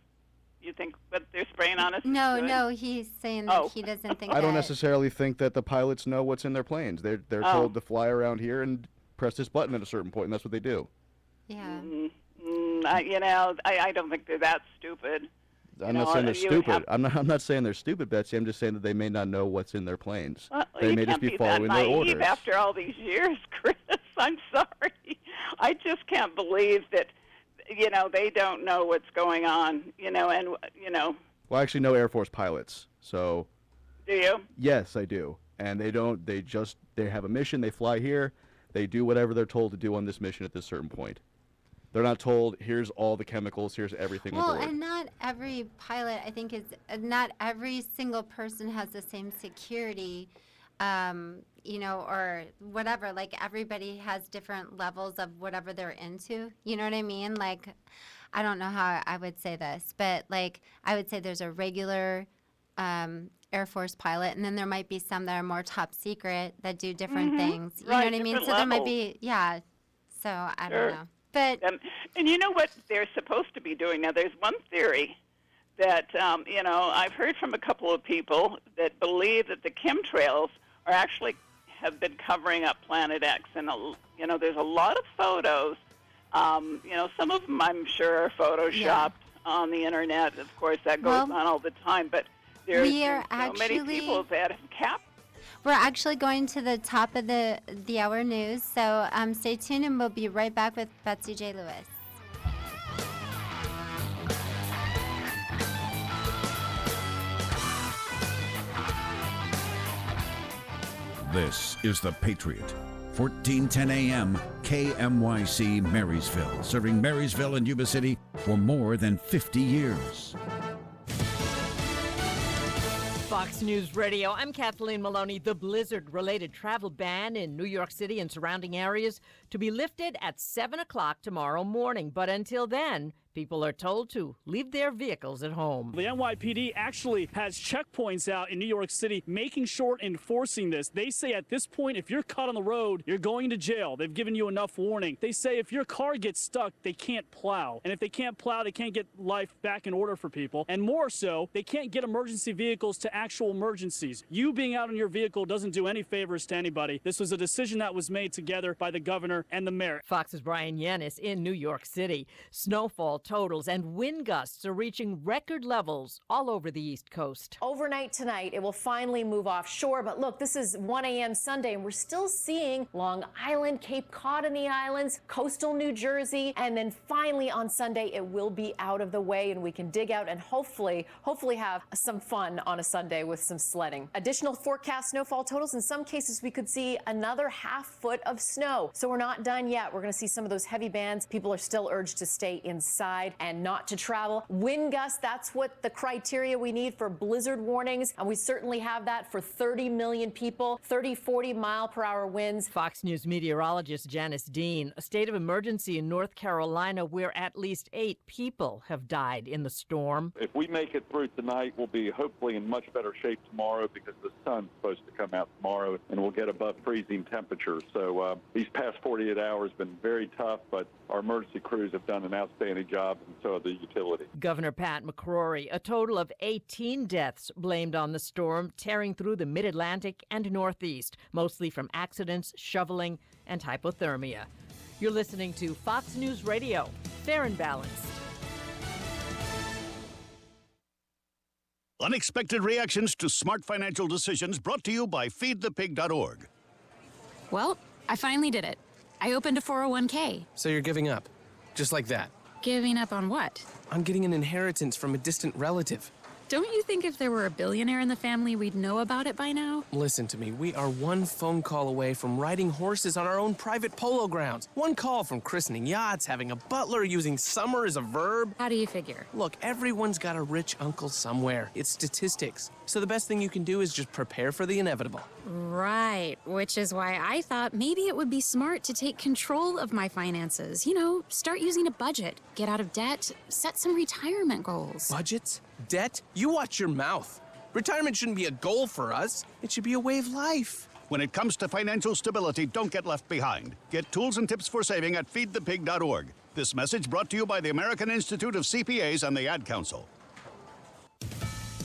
You think what they're spraying on us? is No, good? no, he's saying that Oh. he doesn't think I don't that. necessarily think that the pilots know what's in their planes. They're Oh. told to fly around here and press this button at a certain point, and that's what they do. Yeah. I don't think they're that stupid. I'm not saying they're you would stupid. have- I'm not saying they're stupid, Betsy. I'm just saying that they may not know what's in their planes. Well, They you may just can't be that following their naive orders. after all these years, Chris. I'm sorry. I just can't believe that, they don't know what's going on, Well, I actually know Air Force pilots, so do you? yes, I do. And they don't. They have a mission. They fly here. They do whatever they're told to do on this mission at this certain point. They're not told, here's all the chemicals, here's everything Well, aboard. and not every pilot, I think, not every single person has the same security, or whatever. Like, everybody has different levels of whatever they're into. You know what I mean? Like, I don't know how I would say this, but, like, I would say there's a regular Air Force pilot, and then there might be some that are more top secret that do different Mhm. things. You Right, know what I mean? different So there might levels. be, yeah. So I Sure. don't know. But and you know what they're supposed to be doing now? There's one theory that I've heard from a couple of people that believe that the chemtrails are actually have been covering up Planet X, and there's a lot of photos. Some of them I'm sure are photoshopped on the internet. Of course, that goes Well, on all the time, but there's we are so many actually- people that have we're actually going to the top of the hour news, so stay tuned, and we'll be right back with Betsy J. Lewis. This is The Patriot. 1410 AM, KMYC Marysville, serving Marysville and Yuba City for more than 50 years. Fox Fox News Radio, I'm Kathleen Maloney. The blizzard-related travel ban in New York City and surrounding areas to be lifted at 7 o'clock tomorrow morning. But until then, people are told to leave their vehicles at home. The NYPD actually has checkpoints out in New York City making sure enforcing this. They say at this point, if you're caught on the road, you're going to jail. They've given you enough warning. They say if your car gets stuck, they can't plow. And if they can't plow, they can't get life back in order for people. And more so, they can't get emergency vehicles to actual emergencies. You being out in your vehicle doesn't do any favors to anybody. This was a decision that was made together by the governor and the mayor. Fox's Brian Yanis in New York City. Snowfall totals and wind gusts are reaching record levels all over the East Coast. Overnight tonight, it will finally move offshore. But look, this is 1 a.m. Sunday, and we're still seeing Long Island, Cape Cod in the islands, coastal New Jersey, and then finally on Sunday, it will be out of the way, and we can dig out and hopefully have some fun on a Sunday with some sledding. Additional forecast snowfall totals. In some cases, we could see another ½ foot of snow. So we're not done yet. We're going to see some of those heavy bands. People are still urged to stay inside and not to travel. Wind gusts, that's what the criteria we need for blizzard warnings. And we certainly have that for 30 million people, 30, 40 mile-per-hour winds. Fox News meteorologist Janice Dean. A state of emergency in North Carolina where at least 8 people have died in the storm. If we make it through tonight, we'll be hopefully in much better shape tomorrow because the sun's supposed to come out tomorrow and we'll get above freezing temperatures. So these past 48 hours have been very tough, but our emergency crews have done an outstanding job, and so have the utility. Governor Pat McCrory, a total of 18 deaths blamed on the storm tearing through the mid-Atlantic and Northeast, mostly from accidents, shoveling, and hypothermia. You're listening to Fox News Radio, fair and balanced. Unexpected reactions to smart financial decisions brought to you by feedthepig.org. Well, I finally did it. I opened a 401k. So you're giving up? Just like that? Giving up on what? On getting an inheritance from a distant relative. Don't you think if there were a billionaire in the family, we'd know about it by now? Listen to me. We are one phone call away from riding horses on our own private polo grounds. One call from christening yachts, having a butler, using summer as a verb. How do you figure? Look, everyone's got a rich uncle somewhere. It's statistics. So the best thing you can do is just prepare for the inevitable. Right, which is why I thought maybe it would be smart to take control of my finances. You know, start using a budget, get out of debt, set some retirement goals. Budgets? Debt? You watch your mouth. Retirement shouldn't be a goal for us. It should be a way of life. When it comes to financial stability, don't get left behind. Get tools and tips for saving at feedthepig.org. This message brought to you by the American Institute of CPAs and the Ad Council.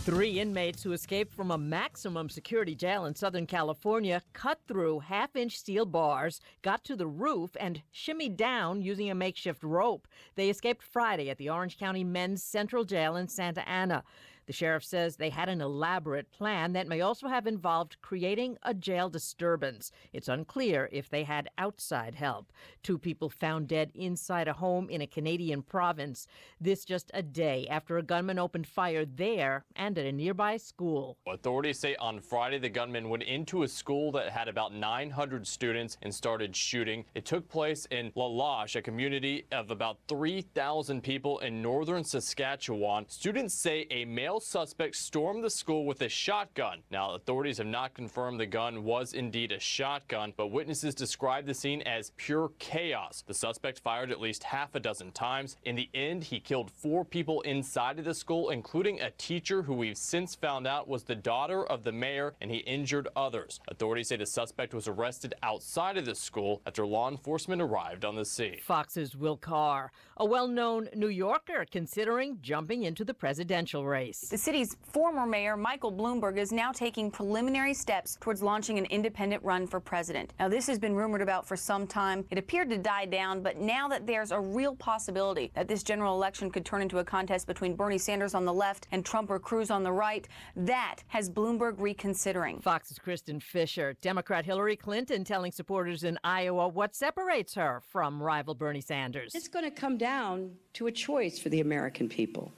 3 inmates who escaped from a maximum security jail in Southern California cut through half-inch steel bars, got to the roof, and shimmied down using a makeshift rope. They escaped Friday at the Orange County Men's Central Jail in Santa Ana. The sheriff says they had an elaborate plan that may also have involved creating a jail disturbance. It's unclear if they had outside help. 2 people found dead inside a home in a Canadian province. This just a day after a gunman opened fire there and at a nearby school. Authorities say on Friday the gunman went into a school that had about 900 students and started shooting. It took place in La Loche, a community of about 3,000 people in northern Saskatchewan. Students say a male suspect stormed the school with a shotgun. Now, authorities have not confirmed the gun was indeed a shotgun, but witnesses described the scene as pure chaos. The suspect fired at least half a dozen times. In the end, he killed 4 people inside of the school, including a teacher who we've since found out was the daughter of the mayor, and he injured others. Authorities say the suspect was arrested outside of the school after law enforcement arrived on the scene. Fox's Will Carr, a well-known New Yorker considering jumping into the presidential race. The city's former mayor, Michael Bloomberg, is now taking preliminary steps towards launching an independent run for president. Now, this has been rumored about for some time. It appeared to die down, but now that there's a real possibility that this general election could turn into a contest between Bernie Sanders on the left and Trump or Cruz on the right, that has Bloomberg reconsidering. Fox's Kristen Fisher, Democrat Hillary Clinton telling supporters in Iowa what separates her from rival Bernie Sanders. It's going to come down to a choice for the American people.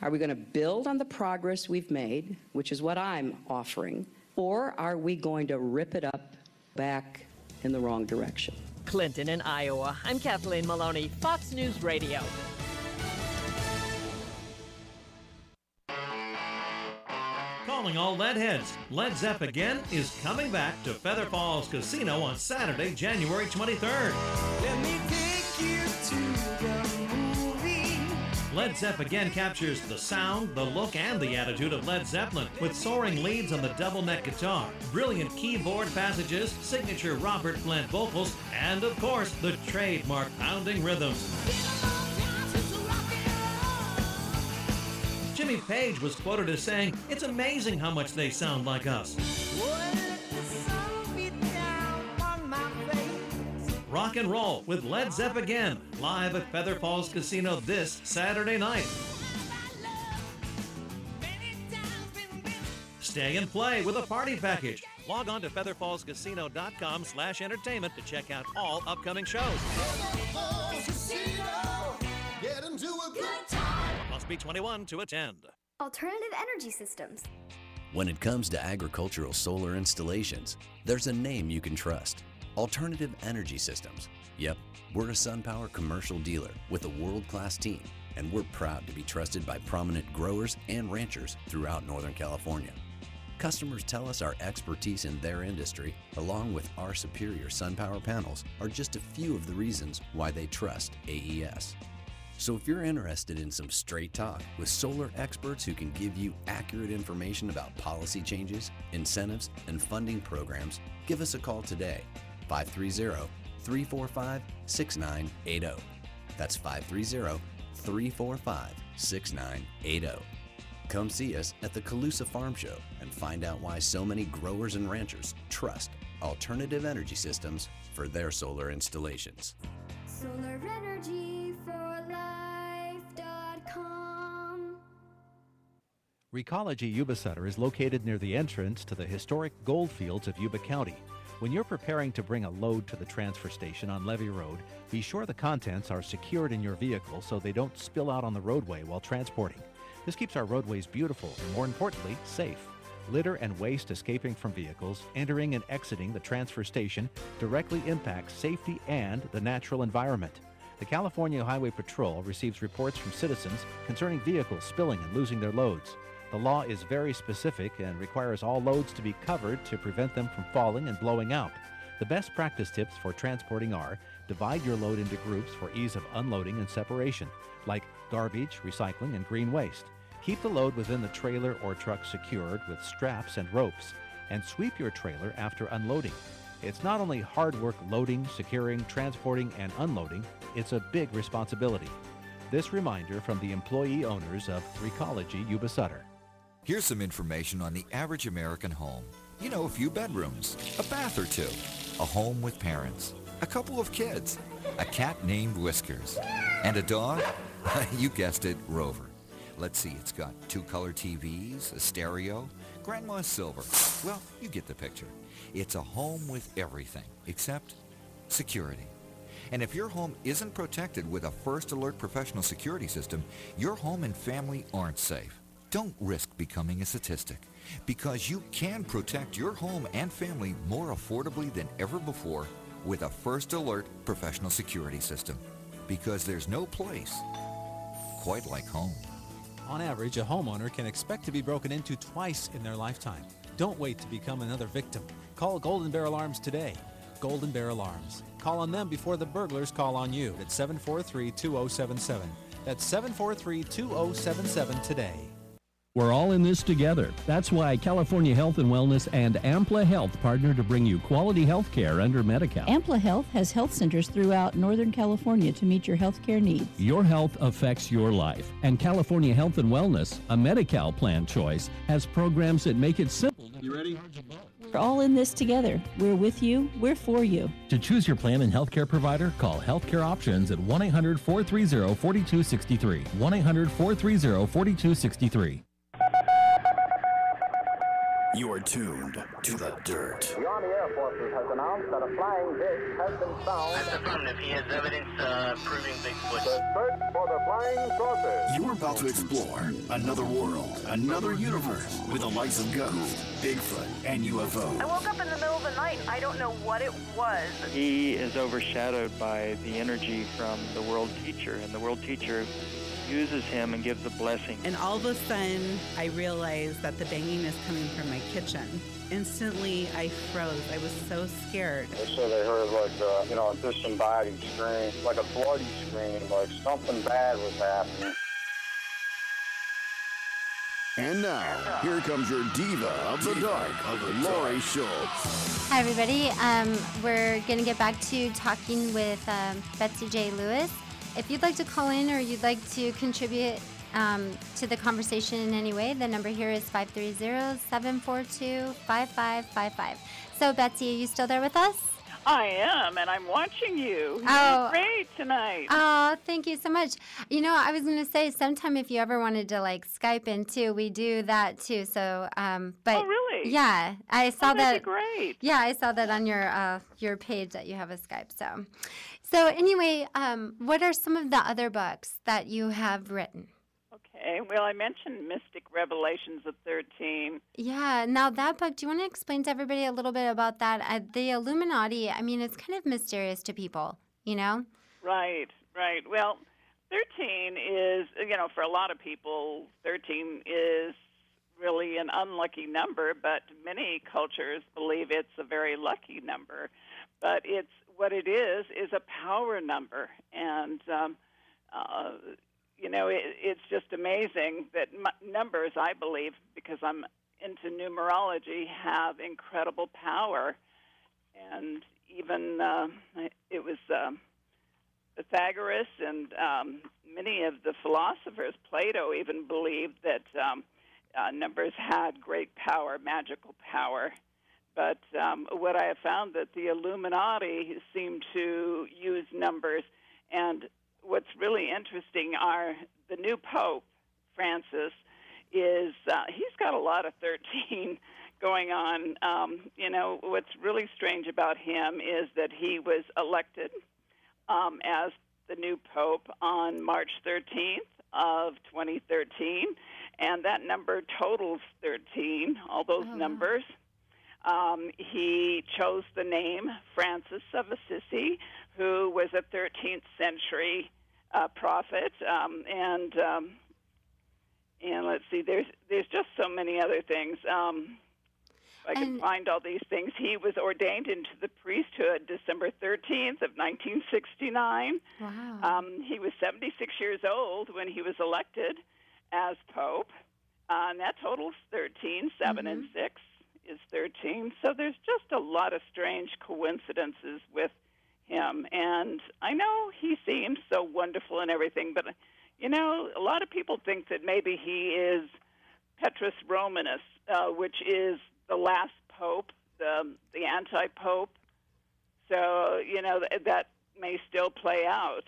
Are we going to build on the progress we've made, which is what I'm offering, or are we going to rip it up back in the wrong direction? Clinton in Iowa. I'm Kathleen Maloney, Fox News Radio. Call calling all lead heads. Led Zepp Again is coming back to Feather Falls Casino on Saturday, January 23rd. Let me take you to the movie. Led Zepp Again captures the sound, the look, and the attitude of Led Zeppelin with soaring leads on the double neck guitar, brilliant keyboard passages, signature Robert Plant vocals, and of course, the trademark pounding rhythms. Jimmy Page was quoted as saying, "It's amazing how much they sound like us." Rock and roll with Led Zepp Again, live at Feather Falls Casino this Saturday night. Stay and play with a party package. Log on to featherfallscasino.com/entertainment to check out all upcoming shows. Get into a good time. Must be 21 to attend. Alternative Energy Systems. When it comes to agricultural solar installations, there's a name you can trust. Alternative Energy Systems. Yep, we're a SunPower commercial dealer with a world-class team, and we're proud to be trusted by prominent growers and ranchers throughout Northern California. Customers tell us our expertise in their industry, along with our superior SunPower panels, are just a few of the reasons why they trust AES. So if you're interested in some straight talk with solar experts who can give you accurate information about policy changes, incentives, and funding programs, give us a call today, 530-345-6980. That's 530-345-6980. Come see us at the Colusa Farm Show and find out why so many growers and ranchers trust Alternative Energy Systems for their solar installations. SolarEnergyForLife.com. Recology Yuba Sutter is located near the entrance to the historic gold fields of Yuba County. When you're preparing to bring a load to the transfer station on Levy Road, be sure the contents are secured in your vehicle so they don't spill out on the roadway while transporting. This keeps our roadways beautiful and, more importantly, safe. Litter and waste escaping from vehicles, entering and exiting the transfer station directly impacts safety and the natural environment. The California Highway Patrol receives reports from citizens concerning vehicles spilling and losing their loads. The law is very specific and requires all loads to be covered to prevent them from falling and blowing out. The best practice tips for transporting are: divide your load into groups for ease of unloading and separation, like garbage, recycling, and green waste. Keep the load within the trailer or truck secured with straps and ropes, and sweep your trailer after unloading. It's not only hard work loading, securing, transporting, and unloading, it's a big responsibility. This reminder from the employee owners of Recology Yuba Sutter. Here's some information on the average American home. You know, a few bedrooms, a bath or two, a home with parents, a couple of kids, a cat named Whiskers, and a dog? You guessed it, Rover. Let's see, it's got 2 color TVs, a stereo, Grandma's silver. Well, you get the picture. It's a home with everything except security. And if your home isn't protected with a First Alert professional security system, your home and family aren't safe. Don't risk becoming a statistic, because you can protect your home and family more affordably than ever before with a First Alert professional security system. Because there's no place quite like home. On average, a homeowner can expect to be broken into twice in their lifetime. Don't wait to become another victim. Call Golden Bear Alarms today. Golden Bear Alarms. Call on them before the burglars call on you at 743-2077. That's 743-2077 today. We're all in this together. That's why California Health and Wellness and Ampla Health partner to bring you quality health care under Medi-Cal. Ampla Health has health centers throughout Northern California to meet your health care needs. Your health affects your life, and California Health and Wellness, a Medi-Cal plan choice, has programs that make it simple. You ready? We're all in this together. We're with you. We're for you. To choose your plan and healthcare provider, call Healthcare Options at 1-800-430-4263. 1-800-430-4263. You are tuned to the dirt. The Army Air Forces has announced that a flying dish has been found. That's affirmative. He has evidence proving Bigfoot. The search for the flying saucer. You're about to explore another world, another universe with the likes of Ghost, Bigfoot, and UFO. I woke up in the middle of the night. I don't know what it was. He is overshadowed by the energy from the World Teacher, and the World Teacher uses him and gives a blessing. And all of a sudden, I realized that the banging is coming from my kitchen. Instantly, I froze. I was so scared. They said they heard like, a disembodied scream, like a bloody scream, like something bad was happening. And now, here comes your diva of the dark, Lori Schultz. Hi, everybody. We're going to get back to talking with Betsy J. Lewis. If you'd like to call in or you'd like to contribute to the conversation in any way, the number here is 530-742-5555. So, Betsy, are you still there with us? I am, and I'm watching you. Oh, You're great tonight. Oh, thank you so much. You know, I was going to say, sometime if you ever wanted to, like, Skype in, too, we do that, too. So, but... Oh, really? Yeah, I saw that. That'd be great. Yeah, I saw that on your page that you have a Skype, So anyway, what are some of the other books that you have written? Okay, well, I mentioned Mystic Revelations of 13. Yeah, now that book, do you want to explain to everybody a little bit about that? The Illuminati, I mean, it's kind of mysterious to people, you know? Right. Well, 13 is, for a lot of people, 13 is really an unlucky number, but many cultures believe it's a very lucky number. But what it is a power number, and it's just amazing that numbers, I believe, because I'm into numerology, have incredible power. And even it was Pythagoras and many of the philosophers, Plato even believed that numbers had great power, magical power. But what I have found that the Illuminati seem to use numbers, and what's really interesting are the new Pope, Francis, is he's got a lot of 13 going on. What's really strange about him is that he was elected as the new Pope on March 13th of 2013, and that number totals 13, all those numbers. He chose the name Francis of Assisi, who was a 13th century prophet, and let's see, there's just so many other things. I can find all these things. He was ordained into the priesthood December 13th of 1969. Wow. He was 76 years old when he was elected as Pope, and that totals 13. 7 and 6 is 13. So there's just a lot of strange coincidences with him. And I know he seems so wonderful and everything, but, a lot of people think that maybe he is Petrus Romanus, which is the last pope, the anti-pope. So, that may still play out.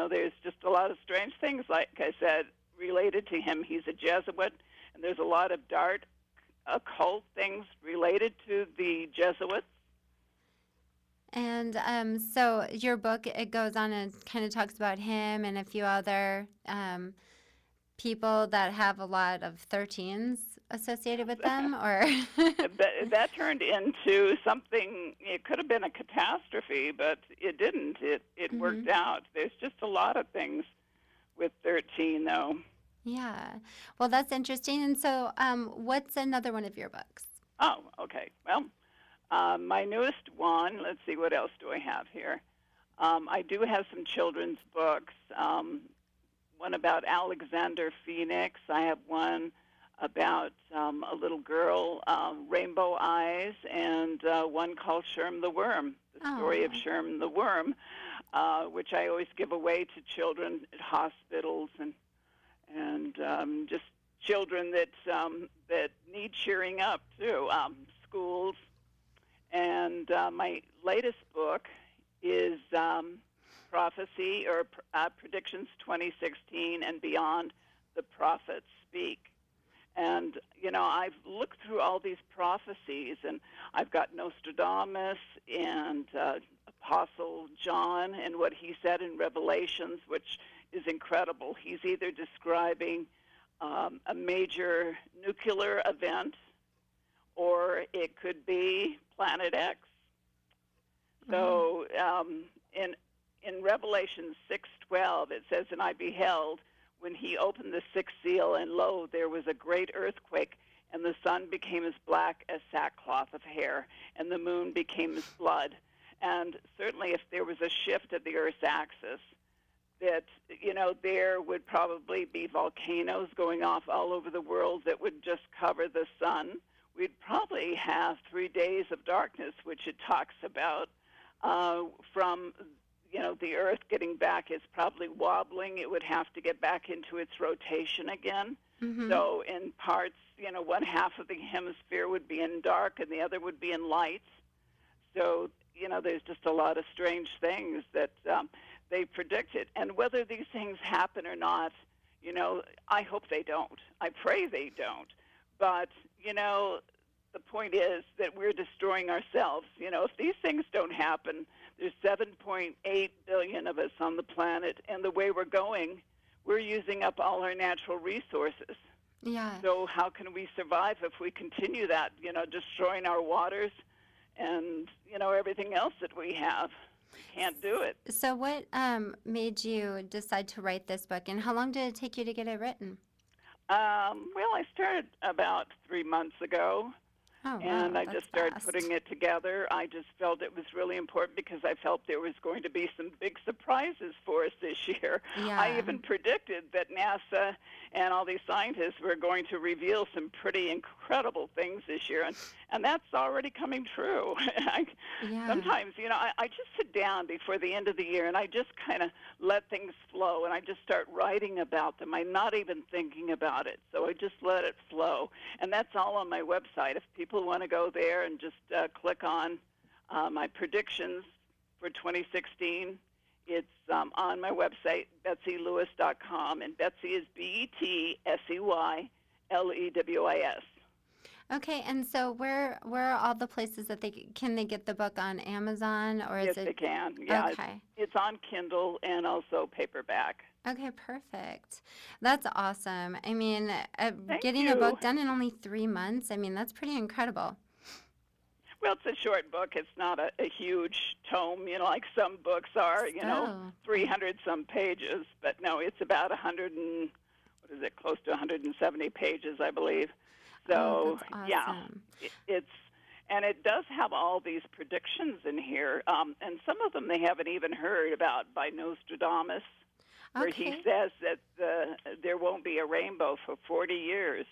There's just a lot of strange things, like I said, related to him. He's a Jesuit, and there's a lot of dark occult things related to the Jesuits. And so your book, it goes on and kind of talks about him and a few other people that have a lot of 13s associated with them, or that turned into something. It could have been a catastrophe, but it didn't. It worked out. There's just a lot of things with 13, though. Yeah. Well, that's interesting. And so what's another one of your books? Oh, okay. Well, my newest one, let's see, what else do I have here? I do have some children's books. One about Alexander Phoenix. I have one about a little girl, Rainbow Eyes, and one called Sherm the Worm, the story of Sherm the Worm, which I always give away to children at hospitals and just children that need cheering up too, schools. And my latest book is Prophecy or Predictions 2016 and Beyond, The Prophets Speak. And, I've looked through all these prophecies, and I've got Nostradamus and Apostle John and what he said in Revelations, which is incredible. He's either describing a major nuclear event, or it could be Planet X. So, in Revelation 6:12, it says, "And I beheld when he opened the sixth seal, and lo, there was a great earthquake, and the sun became as black as sackcloth of hair, and the moon became as blood." And certainly if there was a shift of the Earth's axis, that, there would probably be volcanoes going off all over the world that would just cover the sun. We'd probably have 3 days of darkness, which it talks about, from, the Earth getting back. It's probably wobbling. It would have to get back into its rotation again. Mm-hmm. So in parts, one half of the hemisphere would be in dark and the other would be in light. So, there's just a lot of strange things that they predicted. And whether these things happen or not, I hope they don't. I pray they don't. But, the point is that we're destroying ourselves. If these things don't happen, there's 7.8 billion of us on the planet, and the way we're going, we're using up all our natural resources. Yeah. So how can we survive if we continue that, destroying our waters and, everything else that we have? We can't do it. So what made you decide to write this book, and how long did it take you to get it written? Well, I started about 3 months ago. Oh, And wow, I just that's started fast. putting it together. I just felt it was really important because I felt there was going to be some big surprises for us this year. Yeah. I even predicted that NASA and all these scientists were going to reveal some pretty incredible things this year, and that's already coming true. Sometimes, I just sit down before the end of the year and I just kind of let things flow, and I just start writing about them. I'm not even thinking about it, so I just let it flow. And that's all on my website. If people want to go there and just click on my predictions for 2016, it's on my website, BetsyLewis.com, and Betsy is BetsyLewis. Okay, and so where are all the places that can they get the book on Amazon, or is Yes, it? they can. Yeah, Okay. it's on Kindle and also paperback. Okay, perfect. That's awesome. I mean, getting you. a book done in only 3 months, I mean, that's pretty incredible. Well, it's a short book. It's not a huge tome, like some books are, Still. 300-some pages. But no, it's about close to 170 pages, I believe. So, that's yeah, awesome. And it does have all these predictions in here. And some of them they haven't even heard about, by Nostradamus, where he Okay. says that there won't be a rainbow for 40 years.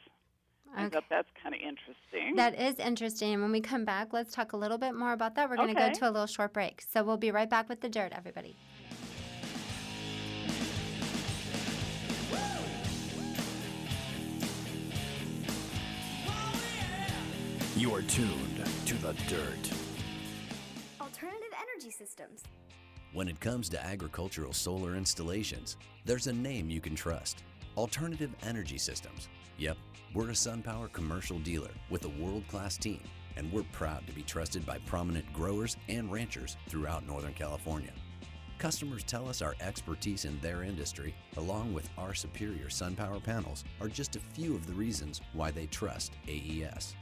I thought that's kind of interesting. That is interesting. When we come back, let's talk a little bit more about that. We're going to go Okay. to a little short break. So we'll be right back with The Dirt, everybody. You are tuned to The Dirt. Alternative energy systems. When it comes to agricultural solar installations, there's a name you can trust. Alternative Energy Systems. Yep, we're a SunPower commercial dealer with a world-class team, and we're proud to be trusted by prominent growers and ranchers throughout Northern California. Customers tell us our expertise in their industry, along with our superior SunPower panels, are just a few of the reasons why they trust AES.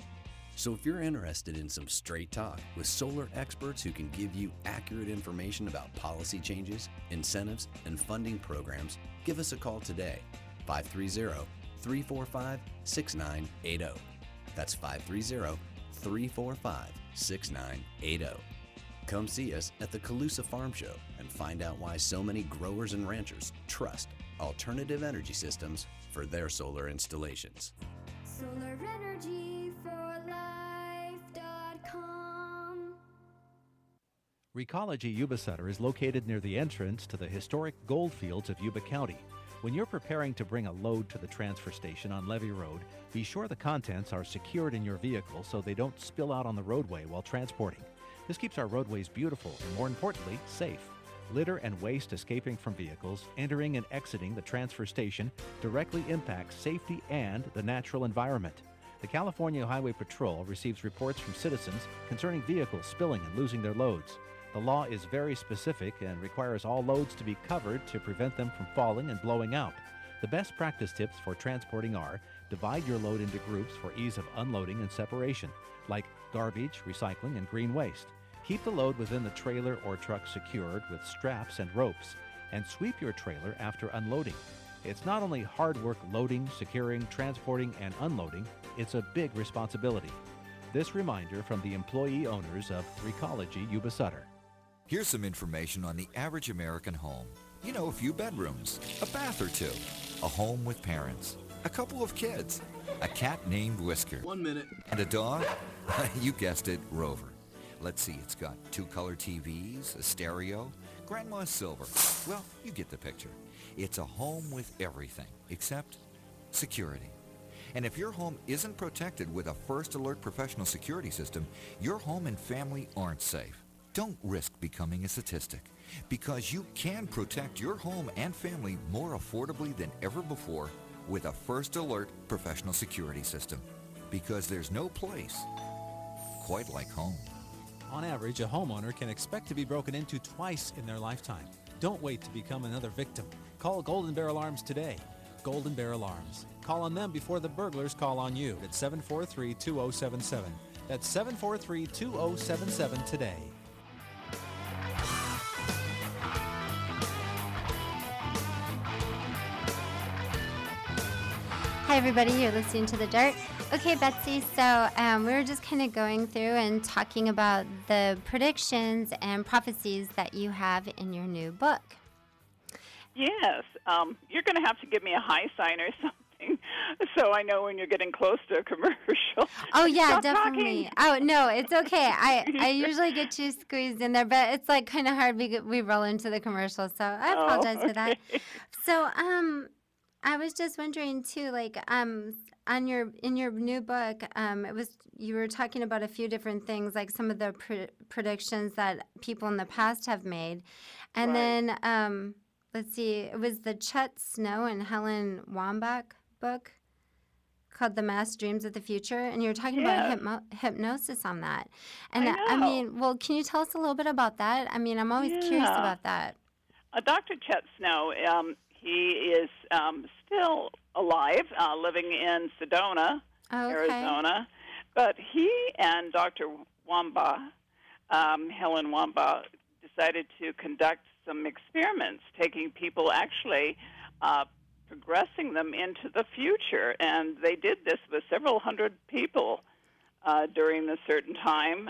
So if you're interested in some straight talk with solar experts who can give you accurate information about policy changes, incentives, and funding programs, give us a call today, 530-345-6980. That's 530-345-6980. Come see us at the Colusa Farm Show and find out why so many growers and ranchers trust Alternative Energy Systems for their solar installations. SolarEnergyForLife.com. Recology Yuba Center is located near the entrance to the historic gold fields of Yuba County. When you're preparing to bring a load to the transfer station on Levy Road, be sure the contents are secured in your vehicle so they don't spill out on the roadway while transporting. This keeps our roadways beautiful and, more importantly, safe. Litter and waste escaping from vehicles, entering and exiting the transfer station directly impacts safety and the natural environment. The California Highway Patrol receives reports from citizens concerning vehicles spilling and losing their loads. The law is very specific and requires all loads to be covered to prevent them from falling and blowing out. The best practice tips for transporting are: divide your load into groups for ease of unloading and separation, like garbage, recycling, and green waste. Keep the load within the trailer or truck secured with straps and ropes, and sweep your trailer after unloading. It's not only hard work loading, securing, transporting, and unloading, it's a big responsibility. This reminder from the employee owners of Recology Yuba Sutter. Here's some information on the average American home. You know, a few bedrooms, a bath or two, a home with parents, a couple of kids, a cat named Whisker. 1 minute. And a dog? You guessed it, Rover. Let's see, it's got 2 color TVs, a stereo, Grandma's silver. Well, you get the picture. It's a home with everything except security. And if your home isn't protected with a First Alert professional security system, your home and family aren't safe. Don't risk becoming a statistic, because you can protect your home and family more affordably than ever before with a First Alert professional security system. Because there's no place quite like home. On average, a homeowner can expect to be broken into twice in their lifetime. Don't wait to become another victim. Call Golden Bear Alarms today. Golden Bear Alarms. Call on them before the burglars call on you at 743-2077. That's 743-2077 today. Hi, everybody. You're listening to The Dirt. Okay, Betsy, so we were just kind of going through and talking about the predictions and prophecies that you have in your new book. Yes. You're going to have to give me a high sign or something so I know when you're getting close to a commercial. Oh, yeah, Stop definitely. talking. Oh, no, it's okay. I usually get you squeezed in there, but it's like kind of hard. We roll into the commercial, so I apologize for that. So, I was just wondering too, like, in your new book, you were talking about a few different things, like some of the predictions that people in the past have made, and then let's see, it was the Chet Snow and Helen Wambach book called The Mass Dreams of the Future, and you were talking about hypnosis on that. And I mean, well, can you tell us a little bit about that? I mean, I'm always curious about that. Dr. Chet Snow, he is still alive, living in Sedona, Arizona. But he and Dr. Wambach, Helen Wambach, decided to conduct some experiments, taking people actually progressing them into the future. And they did this with several hundred people during a certain time.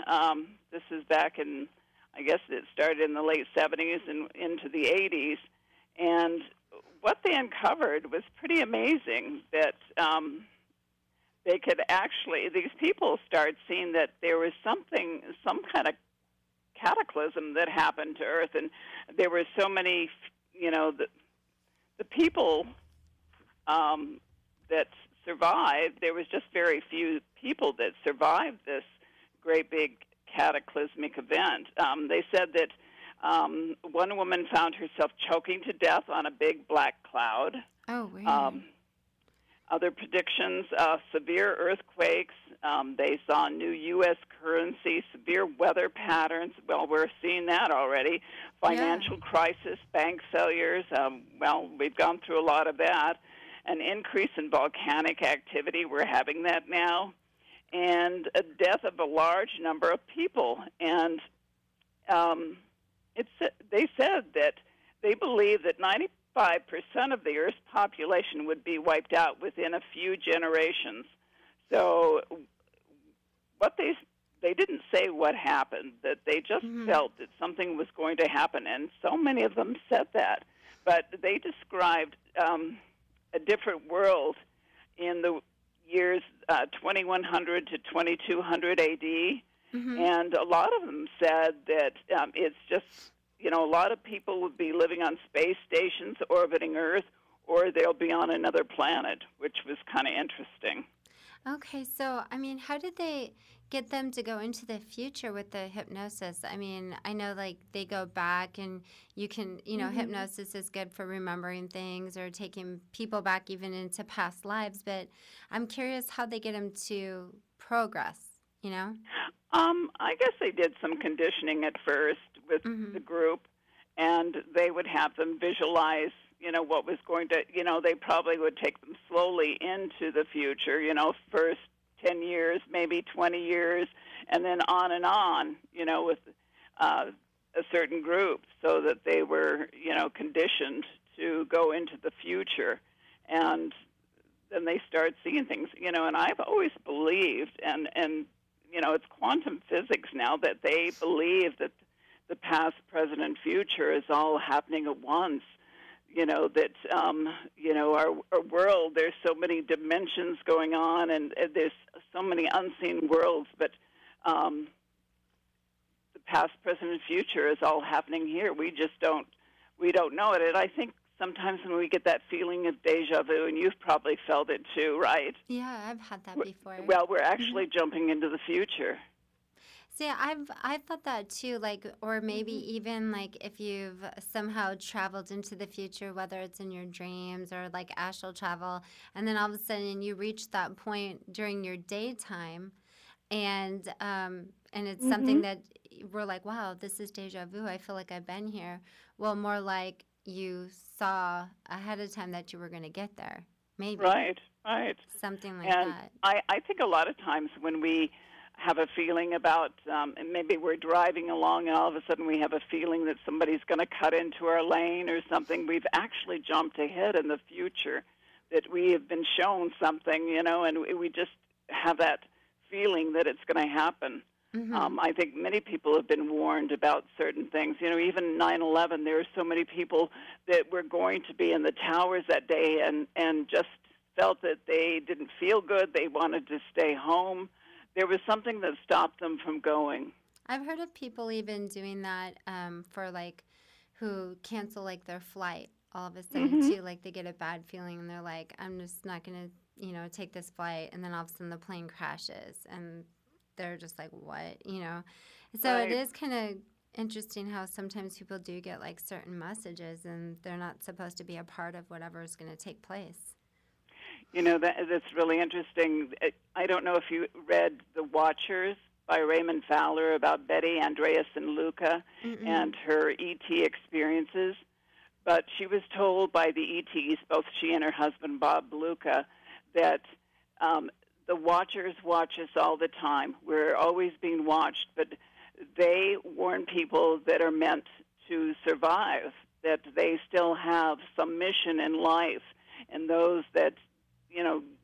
This is back in, I guess it started in the late 70s and into the 80s. And what they uncovered was pretty amazing, that they could actually, these people started seeing that there was some kind of cataclysm that happened to Earth, and there were so many, the people that survived, there was just very few people that survived this great big cataclysmic event. They said that one woman found herself choking to death on a big black cloud. Oh, weird. Other predictions, severe earthquakes. They saw new U.S. currency, severe weather patterns. Well, we're seeing that already. Financial crisis, bank failures. Well, we've gone through a lot of that. An increase in volcanic activity. We're having that now. And a death of a large number of people. And they said that they believe that 95% of the Earth's population would be wiped out within a few generations. So what they didn't say what happened, that they just felt that something was going to happen, and so many of them said that. But they described a different world in the years 2100 to 2200 A.D., and a lot of them said that it's just, a lot of people would be living on space stations orbiting Earth, or they'll be on another planet, which was kind of interesting. Okay, so, I mean, how did they get them to go into the future with the hypnosis? I mean, I know, like, they go back and you can, hypnosis is good for remembering things or taking people back even into past lives, but I'm curious how they get them to progress, I guess they did some conditioning at first with the group, and they would have them visualize, what was going to, they probably would take them slowly into the future, first 10 years, maybe 20 years, and then on, with a certain group so that they were, conditioned to go into the future. And then they start seeing things, and I've always believed, and it's quantum physics now, that they believe that the past, present, and future is all happening at once. That, our world, there's so many dimensions going on, and there's so many unseen worlds, but the past, present, and future is all happening here. We don't know it. And I think sometimes when we get that feeling of deja vu, and you've probably felt it too, right? Yeah, I've had that before. Well, we're actually jumping into the future. See, I've thought that too, or maybe even if you've somehow traveled into the future, whether it's in your dreams or astral travel, and then all of a sudden you reach that point during your daytime, and it's something that we're like, wow, this is deja vu. I feel like I've been here. Well, more like you saw ahead of time that you were going to get there, maybe. Right. Something like and that. I think a lot of times when we have a feeling about, and maybe we're driving along and all of a sudden we have a feeling that somebody's going to cut into our lane or something, we've actually jumped ahead in the future, that we have been shown something, and we just have that feeling that it's going to happen. I think many people have been warned about certain things. Even 9/11, there were so many people that were going to be in the towers that day and just felt that they didn't feel good. They wanted to stay home. There was something that stopped them from going. I've heard of people even doing that for who cancel their flight all of a sudden too. They get a bad feeling and they're like, I'm just not going to, take this flight. And then all of a sudden the plane crashes and they're just like, what, So Right. It is kind of interesting how sometimes people do get certain messages and they're not supposed to be a part of whatever is going to take place. That's really interesting. I don't know if you read The Watchers by Raymond Fowler about Betty, Andreas, and Luca and her ET experiences. But she was told by the ETs, both she and her husband, Bob Luca, that the Watchers watch us all the time. We're always being watched, but they warn people that are meant to survive, that they still have some mission in life, and those that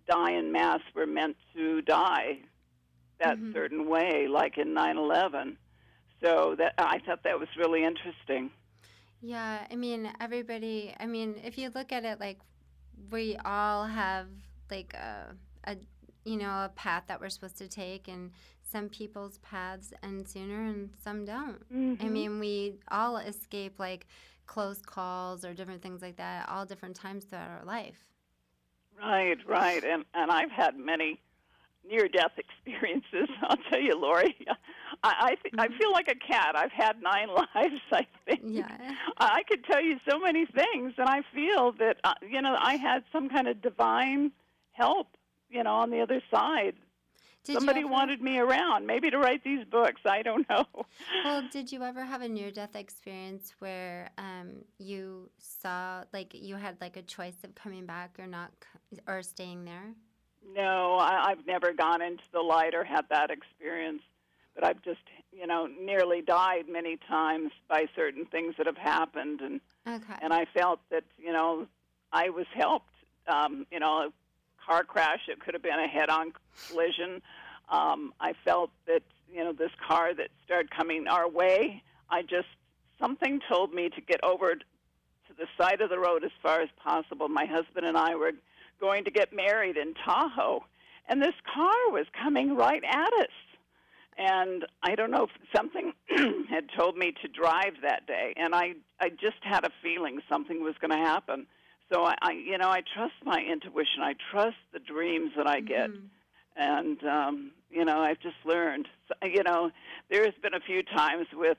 die en masse were meant to die that certain way, like in 9/11. So I thought that was really interesting. Yeah, everybody, if you look at it we all have a path that we're supposed to take, and some people's paths end sooner and some don't. We all escape close calls or different things like that all different times throughout our life. Right. And I've had many near-death experiences. I'll tell you, Lori. I feel like a cat. I've had 9 lives, I think. Yeah. I could tell you so many things, and I feel that, I had some kind of divine help, on the other side. Somebody wanted me around, maybe to write these books. I don't know. Well, did you ever have a near-death experience where you saw, you had a choice of coming back or not, or staying there? No, I've never gone into the light or had that experience. But I've just, nearly died many times by certain things that have happened. And I felt that, I was helped. A car crash, it could have been a head-on collision. I felt that, this car that started coming our way, something told me to get over to the side of the road as far as possible. My husband and I were going to get married in Tahoe, and this car was coming right at us. And I don't know if something had told me to drive that day, and I just had a feeling something was going to happen. So I trust my intuition. I trust the dreams that I get, and I've just learned. There has been a few times with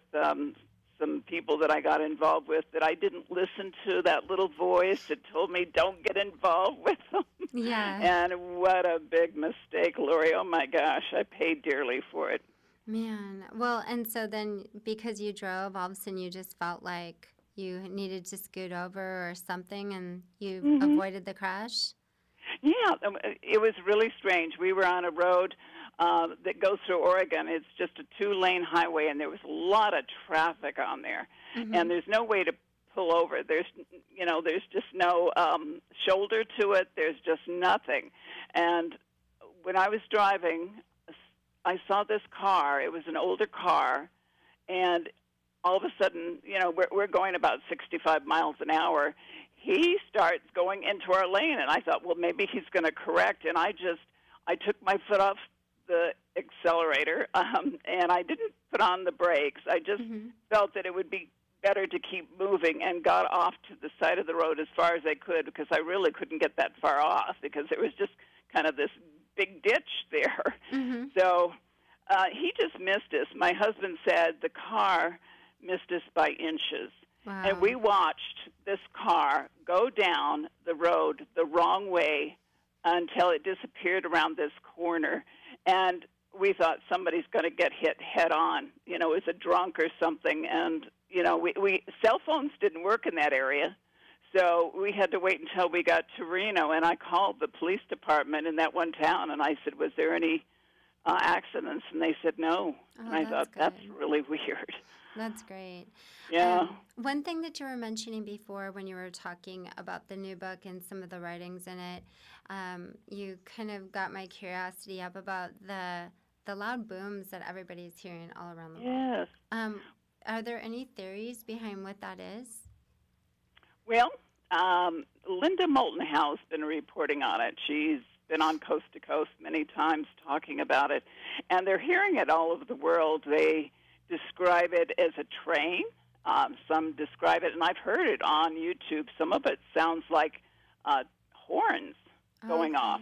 some people that I got involved with that I didn't listen to that little voice that told me don't get involved with them. Yeah. And what a big mistake, Lori. Oh my gosh, I paid dearly for it. Man. Well, and so then because you drove, all of a sudden you just felt like you needed to scoot over or something, and you avoided the crash? Yeah, it was really strange. We were on a road that goes through Oregon. It's just a 2-lane highway, and there was a lot of traffic on there. And there's no way to pull over. There's just no shoulder to it. There's just nothing. And when I was driving, I saw this car. It was an older car, and all of a sudden, we're going about 65 miles an hour. He starts going into our lane, and I thought, well, maybe he's going to correct. And I took my foot off the accelerator, and I didn't put on the brakes. I just felt that it would be better to keep moving, and got off to the side of the road as far as I could, because I really couldn't get that far off because there was just kind of this big ditch there. So he just missed us. My husband said the car missed us by inches. Wow. And we watched this car go down the road the wrong way until it disappeared around this corner. And we thought somebody's going to get hit head on. It was a drunk or something. And, we cell phones didn't work in that area. So we had to wait until we got to Reno. And I called the police department in that one town, and I said, was there any accidents? And they said no. Oh, and I thought, that's really weird. That's great. Yeah. One thing that you were mentioning before when you were talking about the new book and some of the writings in it, you kind of got my curiosity up about the loud booms that everybody's hearing all around the world. Yes. Are there any theories behind what that is? Well, Linda Moulton Howe's been reporting on it. She's been on Coast to Coast many times talking about it, and they're hearing it all over the world. They describe it as a train. Some describe it, and I've heard it on YouTube. Some of it sounds like horns going off.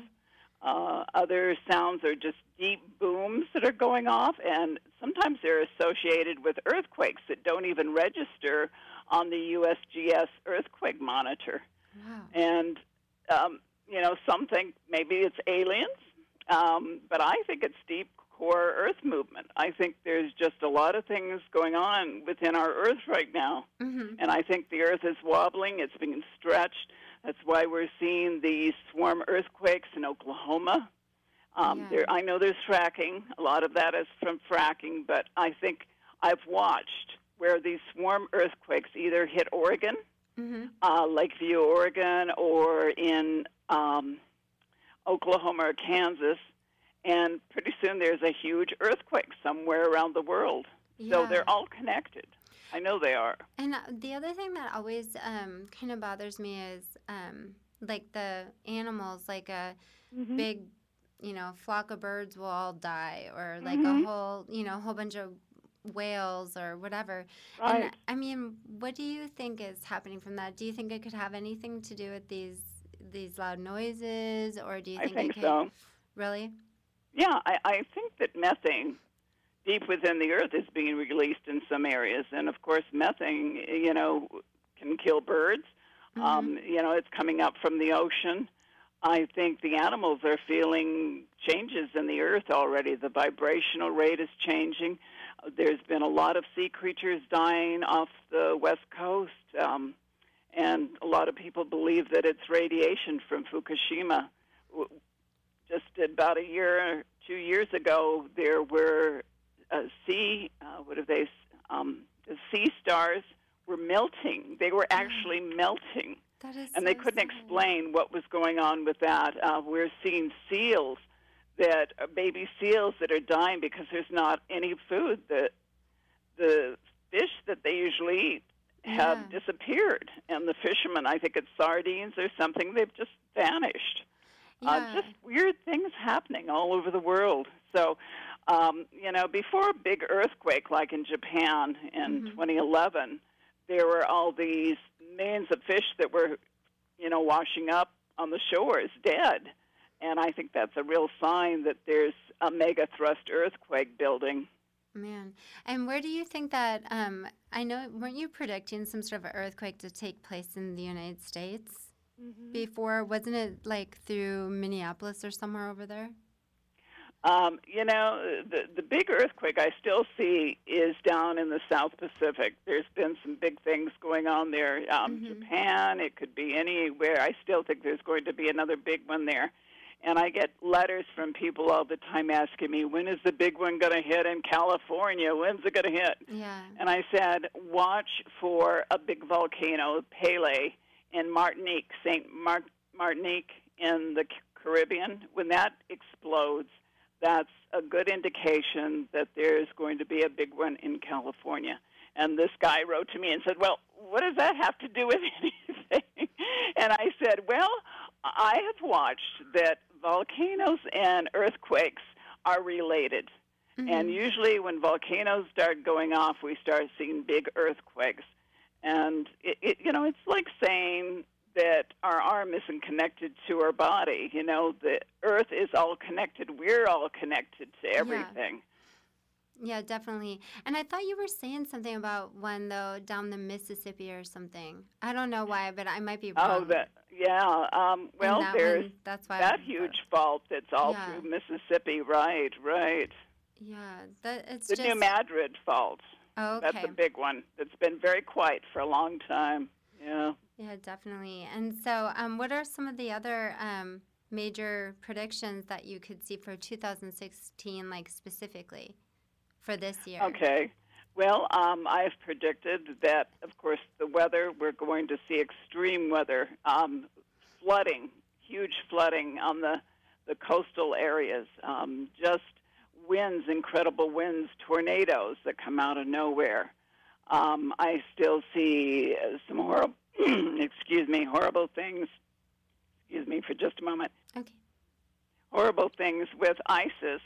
Other sounds are just deep booms that are going off, and sometimes they're associated with earthquakes that don't even register on the USGS earthquake monitor. Wow. And, some think maybe it's aliens, but I think it's deep core Earth movement. I think there's just a lot of things going on within our Earth right now, and I think the Earth is wobbling. It's being stretched. That's why we're seeing these swarm earthquakes in Oklahoma. I know there's fracking. A lot of that is from fracking, but I think I've watched where these swarm earthquakes either hit Oregon, Lakeview, Oregon, or in Oklahoma or Kansas, and pretty soon there's a huge earthquake somewhere around the world. So they're all connected. I know they are. And the other thing that always kind of bothers me is like the animals, like a big, flock of birds will all die, or like a whole bunch of whales or whatever. Right. And, I mean, what do you think is happening from that? Do you think it could have anything to do with these loud noises, or do you think I think it could? so. Really? Yeah, I think that methane deep within the earth is being released in some areas. And, of course, methane, can kill birds. It's coming up from the ocean. I think the animals are feeling changes in the earth already. The vibrational rate is changing. There's been a lot of sea creatures dying off the West Coast, and a lot of people believe that it's radiation from Fukushima. Just about a year or 2 years ago, there were the sea stars were melting. They were actually melting. That is and they couldn't explain what was going on with that. We're seeing seals, baby seals that are dying because there's not any food. The fish that they usually eat have disappeared. And the fishermen, I think it's sardines or something, they've just vanished. Just weird things happening all over the world. So, before a big earthquake like in Japan in 2011, there were all these millions of fish that were, washing up on the shores dead. And I think that's a real sign that there's a mega thrust earthquake building. Man. And where do you think that, I know, weren't you predicting some sort of earthquake to take place in the United States before? Wasn't it like through Minneapolis or somewhere over there? The big earthquake I still see is down in the South Pacific. There's been some big things going on there. Japan, it could be anywhere. I still think there's going to be another big one there. And I get letters from people all the time asking me, when is the big one going to hit in California? When's it going to hit? Yeah. And I said, watch for a big volcano, Pele, in Martinique, Martinique in the Caribbean. When that explodes, that's a good indication that there's going to be a big one in California. And this guy wrote to me and said, well, what does that have to do with anything? And I said, well, I have watched that volcanoes and earthquakes are related. And usually when volcanoes start going off, we start seeing big earthquakes. And, it's like saying that our arm isn't connected to our body. The earth is all connected. We're all connected to everything. Yeah, definitely. And I thought you were saying something about one, though, down the Mississippi or something. I don't know why, but I might be wrong. Well, there's that's why that huge fault that's all through Mississippi. Right. Yeah, it's the just... New Madrid fault. Oh, okay. That's a big one that's been very quiet for a long time. Yeah. Yeah, definitely. And so what are some of the other major predictions that you could see for 2016, like specifically for this year? Okay. Well, I've predicted that, of course, the weather, we're going to see extreme weather, flooding, huge flooding on the coastal areas, just winds, incredible winds, tornadoes that come out of nowhere. I still see some horrible, horrible things. Excuse me for just a moment. Okay. Horrible things with ISIS.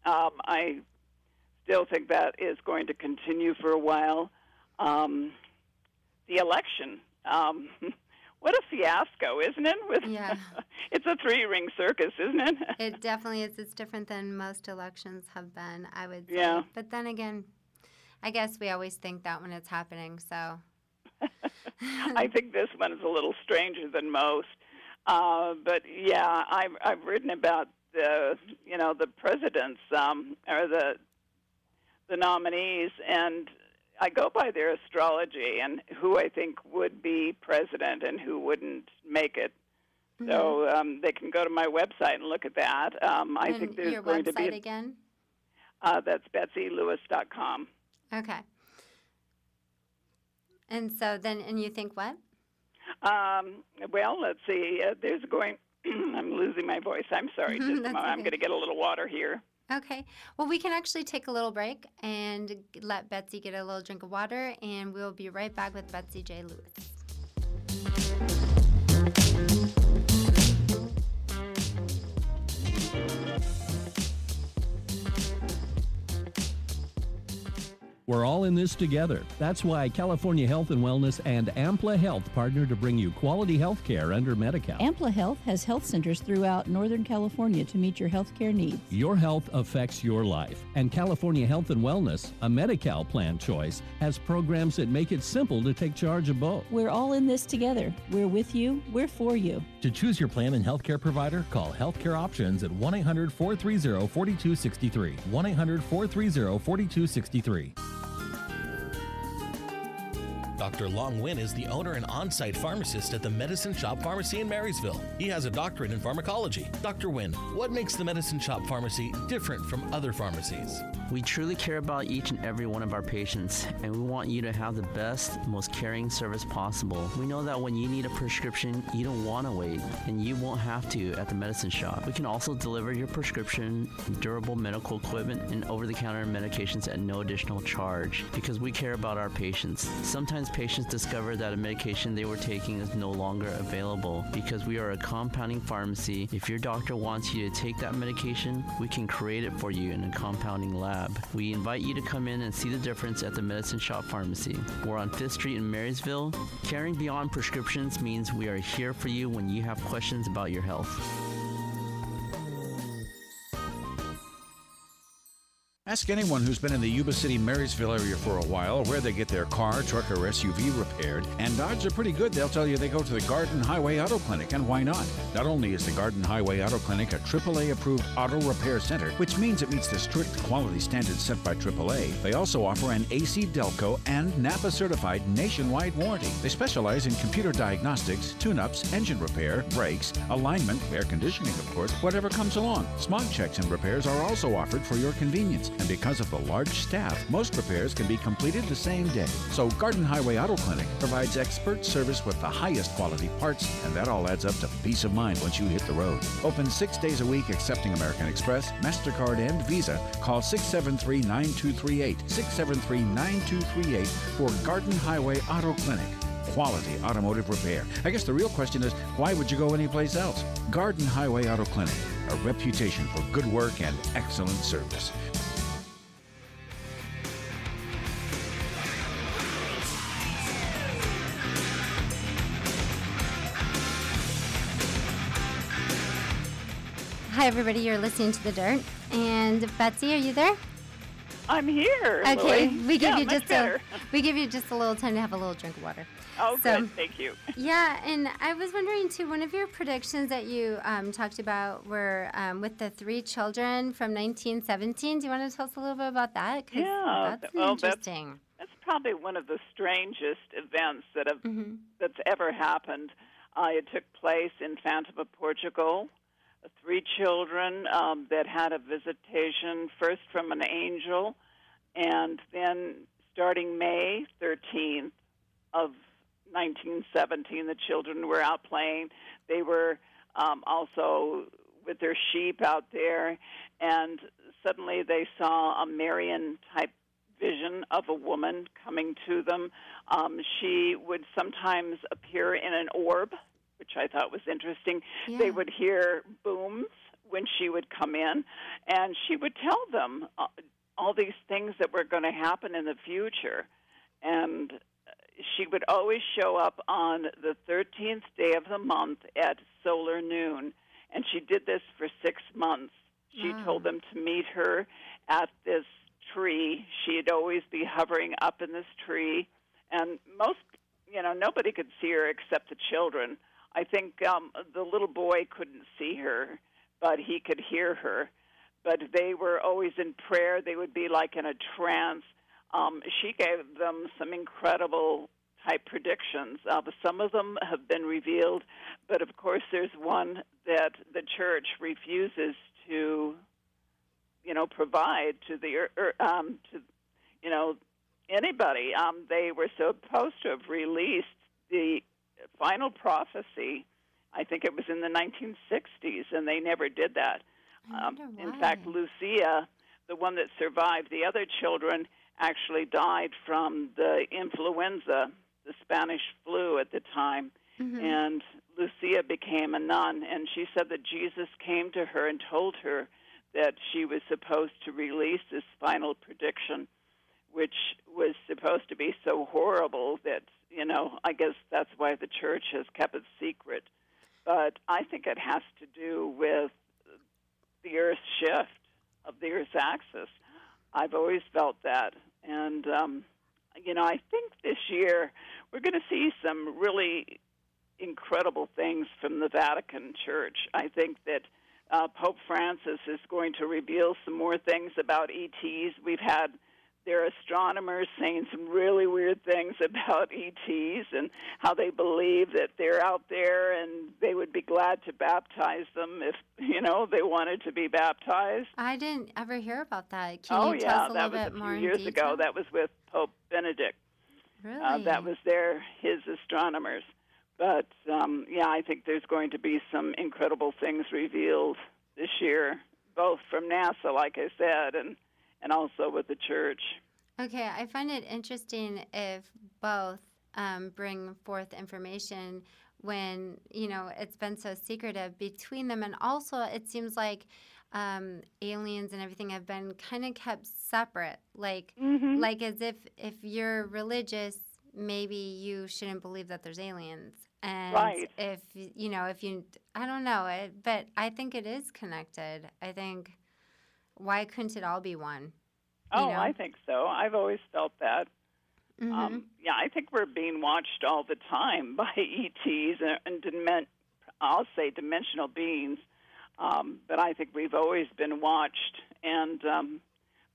I still think that is going to continue for a while. The election, what a fiasco, isn't it? Yeah. It's a three-ring circus, isn't it? It definitely is. It's different than most elections have been, I would say. Yeah. But then again, I guess we always think that when it's happening, so. I think this one is a little stranger than most. But, yeah, I've written about the presidents or the nominees, and I go by their astrology and who I think would be president and who wouldn't make it. Mm-hmm. So they can go to my website and look at that. I think there's going to be... Your website again? That's BetsyLewis.com. Okay. And so then, and you think what? Well, let's see. There's going... I'm losing my voice. I'm sorry. Just a moment. Okay. I'm going to get a little water here. Okay. Well, we can actually take a little break and let Betsy get a little drink of water, and we'll be right back with Betsy J. Lewis. We're all in this together. That's why California Health and Wellness and Ampla Health partner to bring you quality health care under Medi-Cal. Ampla Health has health centers throughout Northern California to meet your health care needs. Your health affects your life, and California Health and Wellness, a Medi-Cal plan choice, has programs that make it simple to take charge of both. We're all in this together. We're with you. We're for you. To choose your plan and healthcare provider, call Healthcare Options at 1-800-430-4263. 1-800-430-4263. Dr. Long Nguyen is the owner and on-site pharmacist at the Medicine Shop Pharmacy in Marysville. He has a doctorate in pharmacology. Dr. Nguyen, what makes the Medicine Shop Pharmacy different from other pharmacies? We truly care about each and every one of our patients, and we want you to have the best, most caring service possible. We know that when you need a prescription, you don't want to wait, and you won't have to at the Medicine Shop. We can also deliver your prescription, durable medical equipment, and over-the-counter medications at no additional charge, because we care about our patients. Sometimes patients discover that a medication they were taking is no longer available. Because we are a compounding pharmacy, if your doctor wants you to take that medication, we can create it for you in a compounding lab. We invite you to come in and see the difference at the Medicine Shop Pharmacy. We're on 5th Street in Marysville. Caring beyond prescriptions means we are here for you when you have questions about your health. Ask anyone who's been in the Yuba City, Marysville area for a while where they get their car, truck, or SUV repaired, and odds are pretty good they'll tell you they go to the Garden Highway Auto Clinic, and why not? Not only is the Garden Highway Auto Clinic a AAA-approved auto repair center, which means it meets the strict quality standards set by AAA, they also offer an AC Delco and NAPA-certified nationwide warranty. They specialize in computer diagnostics, tune-ups, engine repair, brakes, alignment, air conditioning, of course, whatever comes along. Smog checks and repairs are also offered for your convenience, and because of the large staff, most repairs can be completed the same day. So Garden Highway Auto Clinic provides expert service with the highest quality parts, and that all adds up to peace of mind once you hit the road. Open 6 days a week accepting American Express, MasterCard, and Visa. Call 673-9238, 673-9238 for Garden Highway Auto Clinic. Quality automotive repair. I guess the real question is, why would you go anyplace else? Garden Highway Auto Clinic, a reputation for good work and excellent service. Hi, everybody. You're listening to The Dirt. And Betsy, are you there? I'm here. Okay, Lily. we give Yeah, you much just better. we give you just a little time to have a little drink of water. Oh, So- good. Thank you. Yeah, and I was wondering too. One of your predictions that you talked about were with the 3 children from 1917. Do you want to tell us a little bit about that? 'Cause Yeah, that's well, interesting. That's probably one of the strangest events that have that's ever happened. It took place in Fátima, Portugal. 3 children that had a visitation first from an angel, and then starting May 13th of 1917, the children were out playing. They were also with their sheep out there, and suddenly they saw a Marian-type vision of a woman coming to them. She would sometimes appear in an orb, which I thought was interesting. Yeah. They would hear booms when she would come in, and she would tell them all these things that were going to happen in the future. And she would always show up on the 13th day of the month at solar noon, and she did this for 6 months. She told them to meet her at this tree. She'd always be hovering up in this tree, and nobody could see her except the children. I think the little boy couldn't see her, but he could hear her. But they were always in prayer. They would be like in a trance. She gave them some incredible type predictions. Some of them have been revealed, but of course there's one that the church refuses to, provide to the anybody. They were supposed to have released the final prophecy. I think it was in the 1960s, and they never did that. In fact, Lucia, the one that survived, the other children actually died from the influenza, the Spanish flu at the time, and Lucia became a nun, and she said that Jesus came to her and told her that she was supposed to release this final prediction, which was supposed to be so horrible that, I guess that's why the church has kept it secret. But I think it has to do with the Earth's shift of the Earth's axis. I've always felt that. And, I think this year we're going to see some really incredible things from the Vatican Church. I think that Pope Francis is going to reveal some more things about ETs. We've had their astronomers saying some really weird things about ETs and how they believe that they're out there and they would be glad to baptize them if, they wanted to be baptized. I didn't ever hear about that. Can you tell us a little bit more in that was a few years detail? ago. That was with Pope Benedict. Really? That was his astronomers. But, I think there's going to be some incredible things revealed this year, both from NASA, like I said, and also with the church. Okay, I find it interesting if both bring forth information when, it's been so secretive between them. And also, it seems like aliens and everything have been kind of kept separate. Like as if you're religious, maybe you shouldn't believe that there's aliens. And right. if I don't know, but I think it is connected. I think, why couldn't it all be one? Oh, you know? I think so. I've always felt that. Mm-hmm. Yeah, I think we're being watched all the time by ETs and I'll say dimensional beings. But I think we've always been watched, and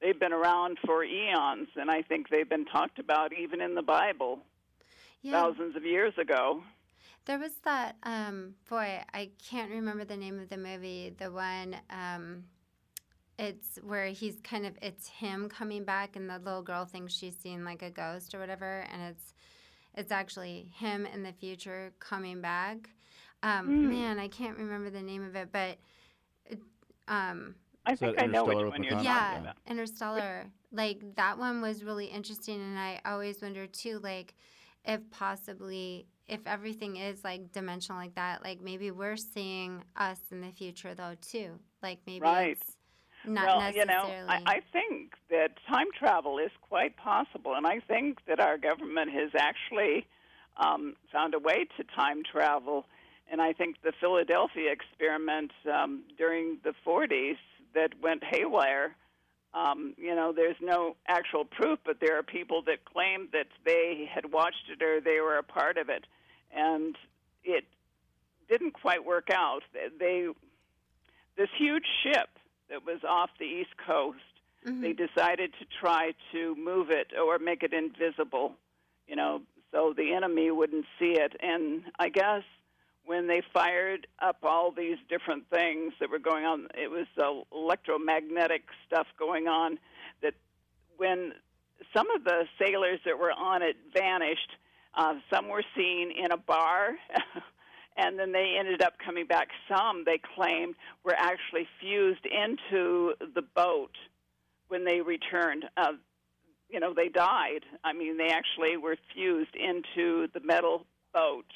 they've been around for eons, and I think they've been talked about even in the Bible thousands of years ago. There was that, boy, I can't remember the name of the movie, the one, it's where it's him coming back, and the little girl thinks she's seen like a ghost or whatever, and it's actually him in the future coming back. Man, I can't remember the name of it, but I think I know which one you're talking about. Yeah, Interstellar. Like, that one was really interesting, and I always wonder, too, like, if everything is, like, dimensional like that, like, maybe we're seeing us in the future, though, too. Like, maybe it's not necessarily... I think that time travel is quite possible, and I think that our government has actually found a way to time travel. And I think the Philadelphia experiment during the 40s that went haywire, there's no actual proof, but there are people that claim that they had watched it or they were a part of it. And it didn't quite work out. This huge ship that was off the East Coast, they decided to try to move it or make it invisible, so the enemy wouldn't see it. And I guess when they fired up all these different things that were going on, it was electromagnetic stuff going on, that when some of the sailors that were on it vanished, some were seen in a bar, and then they ended up coming back. Some, they claimed, were actually fused into the boat when they returned. They died. I mean, they actually were fused into the metal boat.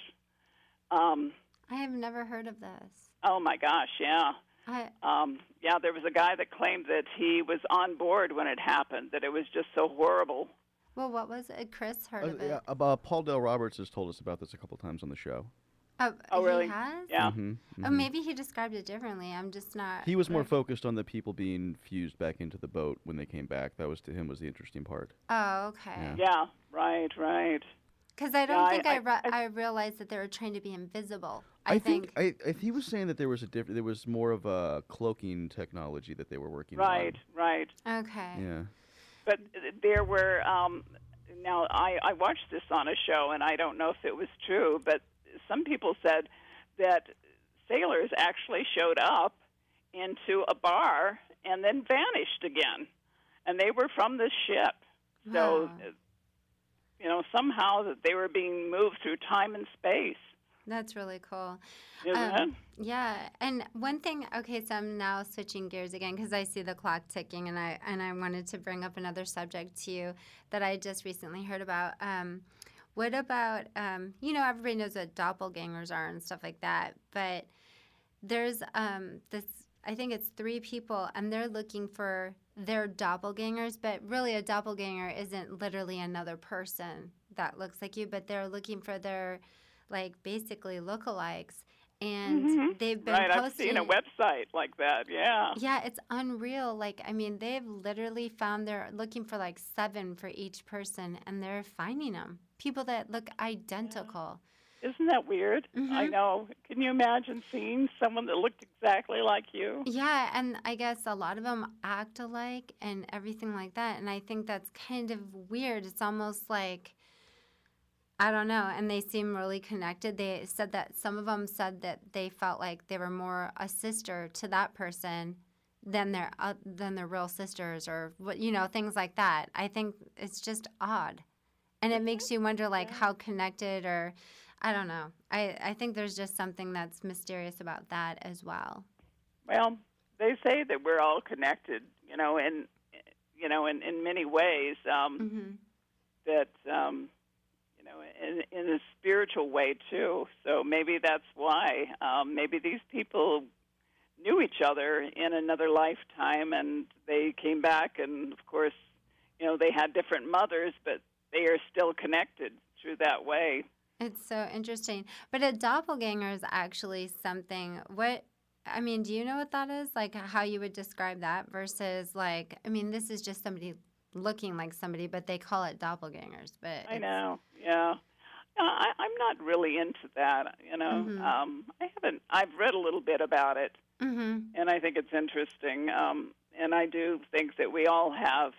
I have never heard of this. Oh, my gosh, yeah. There was a guy that claimed that he was on board when it happened, that it was just so horrible. Well, what was it? Chris heard of it. Yeah, Paul Del Roberts has told us about this a couple times on the show. Oh, really? He has? Yeah. Oh, maybe he described it differently. I'm just not... He was more focused on the people being fused back into the boat when they came back. That was, to him, was the interesting part. Oh, okay. Yeah, right. Because I don't think I realized that they were trying to be invisible. I think he was saying that there was more of a cloaking technology that they were working on. Right. Okay. Yeah. But there were, now I watched this on a show, and I don't know if it was true, but some people said that sailors actually showed up into a bar and then vanished again. And they were from this ship. So, somehow that they were being moved through time and space. That's really cool. Isn't it? Yeah, and one thing. Okay, so I'm now switching gears again because I see the clock ticking, and I wanted to bring up another subject to you that I just recently heard about. What about everybody knows what doppelgangers are and stuff like that, but there's this. I think it's 3 people, and they're looking for their doppelgangers, but really a doppelganger isn't literally another person that looks like you, but they're looking for their, like, basically lookalikes. And they've been posting... I've seen a website like that, yeah. Yeah, it's unreal. Like, I mean, they've literally found, they're looking for like 7 for each person, and they're finding them. People that look identical. Isn't that weird? I know. Can you imagine seeing someone that looked exactly like you? Yeah, and I guess a lot of them act alike and everything like that, and I think that's kind of weird. It's almost like, I don't know, and they seem really connected. They said that some of them said that they felt like they were more a sister to that person than their real sisters, or things like that. I think it's just odd, and it makes you wonder, like, how connected, or I don't know. I think there's just something that's mysterious about that as well. Well, they say that we're all connected, in many ways. That. In a spiritual way, too. So maybe that's why. Maybe these people knew each other in another lifetime, and they came back, and, of course, they had different mothers, but they are still connected through that way. It's so interesting. But a doppelganger is actually something... I mean, do you know what that is? Like how you would describe that versus like, I mean, this is just somebody looking like somebody, but they call it doppelgangers. But I know, yeah. I'm not really into that, you know. I've read a little bit about it, and I think it's interesting. And I do think that we all have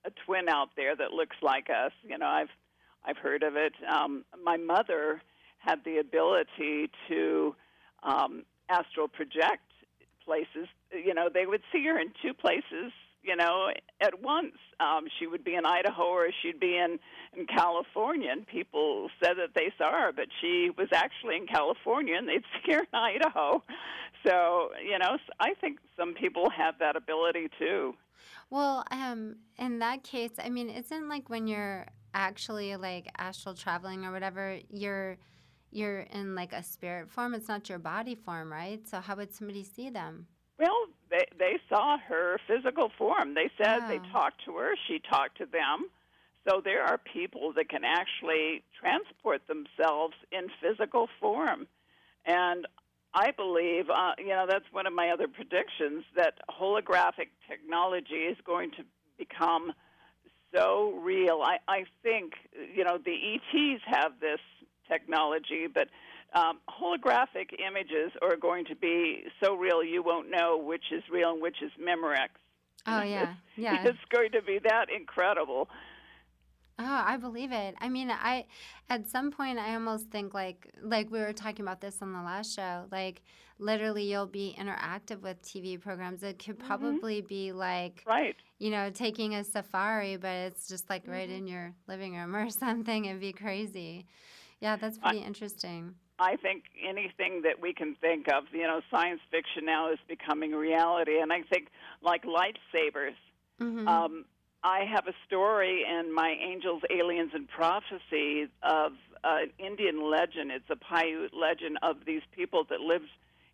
a twin out there that looks like us. You know, I've heard of it. My mother had the ability to astral project places. You know, they would see her in two places, you know, at once. She would be in Idaho or she'd be in California, and people said that they saw her, but she was actually in California, and they'd see her in Idaho. So, you know, I think some people have that ability, too. Well, in that case, I mean, isn't like when you're actually like astral traveling or whatever, you're in like a spirit form. It's not your body form, right? So how would somebody see them? Well, they saw her physical form. They said they talked to her. She talked to them. So there are people that can actually transport themselves in physical form. And I believe, you know, that's one of my other predictions, that holographic technology is going to become so real. I think, you know, the ETs have this technology, but holographic images are going to be so real you won't know which is real and which is Memorex. Oh, yeah, yeah. It's going to be that incredible. Oh, I believe it. I mean, at some point, I almost think like we were talking about this on the last show, like literally you'll be interactive with TV programs. It could probably be like, you know, taking a safari, but it's just like right in your living room or something. It'd be crazy. Yeah, that's pretty interesting. I think anything that we can think of, you know, science fiction now is becoming reality. And I think like lightsabers. I have a story in my Angels, Aliens, and Prophecy of an Indian legend. It's a Paiute legend of these people that lived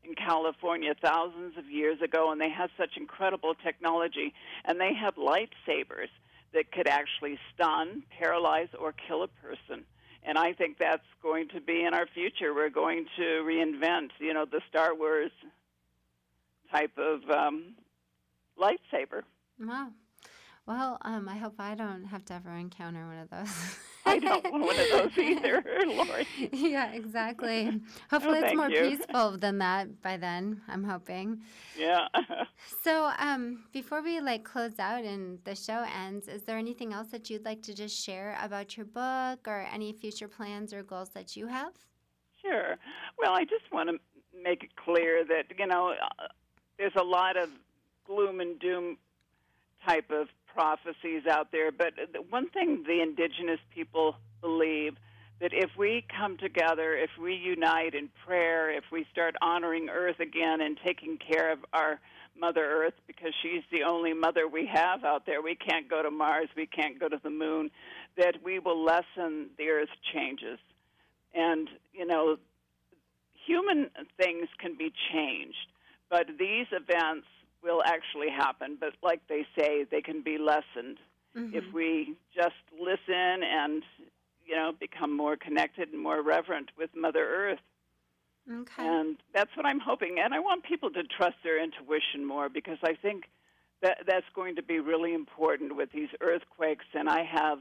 in California thousands of years ago, and they had such incredible technology. And they have lightsabers that could actually stun, paralyze, or kill a person. And I think that's going to be in our future. We're going to reinvent, you know, the Star Wars type of lightsaber. Wow. Well, I hope I don't have to ever encounter one of those. I don't want one of those either, Lori. Yeah, exactly. Hopefully it's more peaceful than that by then, I'm hoping. Yeah. So before we like close out and the show ends, is there anything else that you'd like to just share about your book or any future plans or goals that you have? Sure. Well, I just want to make it clear that, you know, there's a lot of gloom and doom type of prophecies out there, but one thing the indigenous people believe, that if we come together, if we unite in prayer, if we start honoring Earth again and taking care of our Mother Earth, because she's the only mother we have out there, we can't go to Mars, we can't go to the moon, that we will lessen the Earth's changes. And, you know, human things can be changed, but these events will actually happen, but like they say, they can be lessened if we just listen and, you know, become more connected and more reverent with Mother Earth. Okay. And that's what I'm hoping. And I want people to trust their intuition more, because I think that's going to be really important with these earthquakes. And I have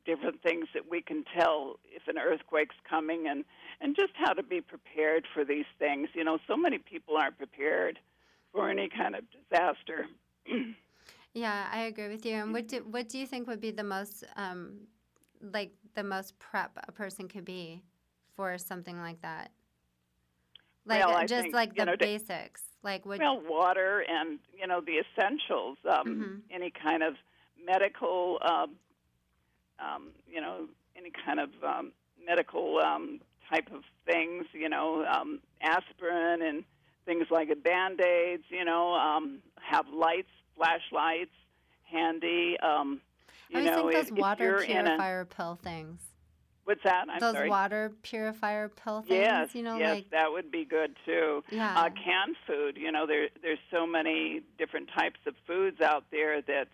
different things that we can tell if an earthquake's coming, and just how to be prepared for these things. You know, so many people aren't prepared for any kind of disaster. Yeah, I agree with you. And what do you think would be the most like the most prep a person could be for something like that? Like well, just think, like the know, basics, like what? Well, water and, you know, the essentials. Any kind of medical, you know, any kind of medical type of things. You know, aspirin and things like Band-Aids, you know, have lights, flashlights handy. I think those water purifier pill things. What's that? I'm those sorry. Water purifier pill things. Yes, you know, yes, like that would be good too. Yeah. Canned food. You know, there's so many different types of foods out there that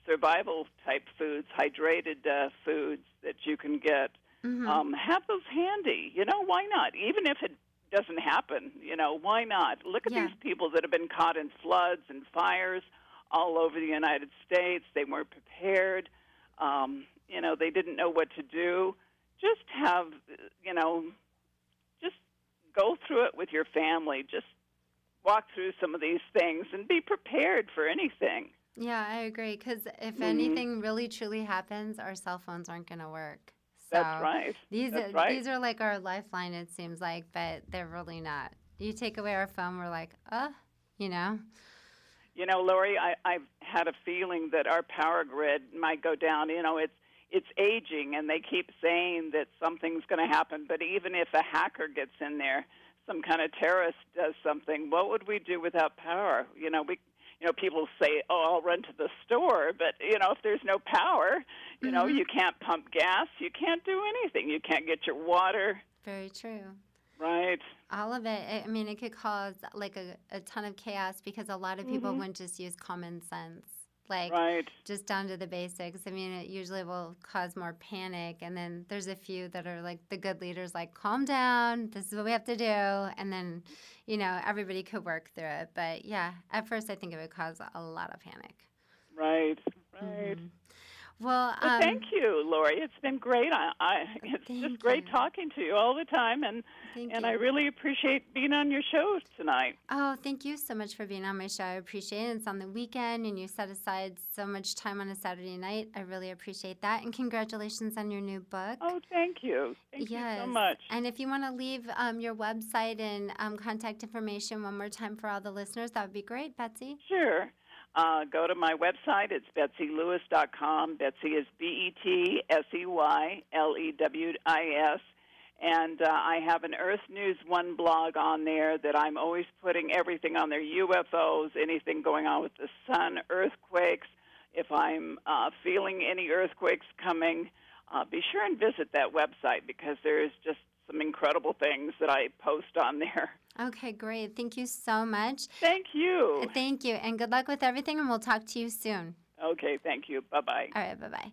survival type foods, hydrated foods that you can get. Have those handy. You know, why not? Even if it doesn't happen. You know, why not? Look at these people that have been caught in floods and fires all over the United States. They weren't prepared. You know, they didn't know what to do. Just have, you know, just go through it with your family. Just walk through some of these things and be prepared for anything. Yeah, I agree. Because if anything really truly happens, our cell phones aren't going to work. So That's right. These are like our lifeline, it seems like, but they're really not. You take away our phone, we're like, you know. You know, Lori, I've had a feeling that our power grid might go down. You know, it's aging, and they keep saying that something's going to happen. But even if a hacker gets in there, some kind of terrorist does something, what would we do without power? You know, people say, "Oh, I'll run to the store," but you know, if there's no power, you know, you can't pump gas, you can't do anything, you can't get your water. Very true. Right. All of it. I mean, it could cause like a ton of chaos because a lot of people wouldn't just use common sense. Like, just down to the basics. I mean, it usually will cause more panic. And then there's a few that are like the good leaders, like, calm down. This is what we have to do. And then, you know, everybody could work through it. But, yeah, at first I think it would cause a lot of panic. Right. Well, thank you, Lori. It's been great. It's just great talking to you all the time, and I really appreciate being on your show tonight. Oh, thank you so much for being on my show. I appreciate it. It's on the weekend, and you set aside so much time on a Saturday night. I really appreciate that, and congratulations on your new book. Oh, thank you. Thank you so much. And if you want to leave your website and contact information one more time for all the listeners, that would be great, Betsy. Sure. Go to my website. It's BetsyLewis.com. Betsy is BetsyLewis. And I have an Earth News One blog on there that I'm always putting everything on there, UFOs, anything going on with the sun, earthquakes. If I'm feeling any earthquakes coming, be sure and visit that website because there's just some incredible things that I post on there. Okay, great. Thank you so much. Thank you. Thank you. And good luck with everything, and we'll talk to you soon. Okay, thank you. Bye-bye. All right, bye-bye.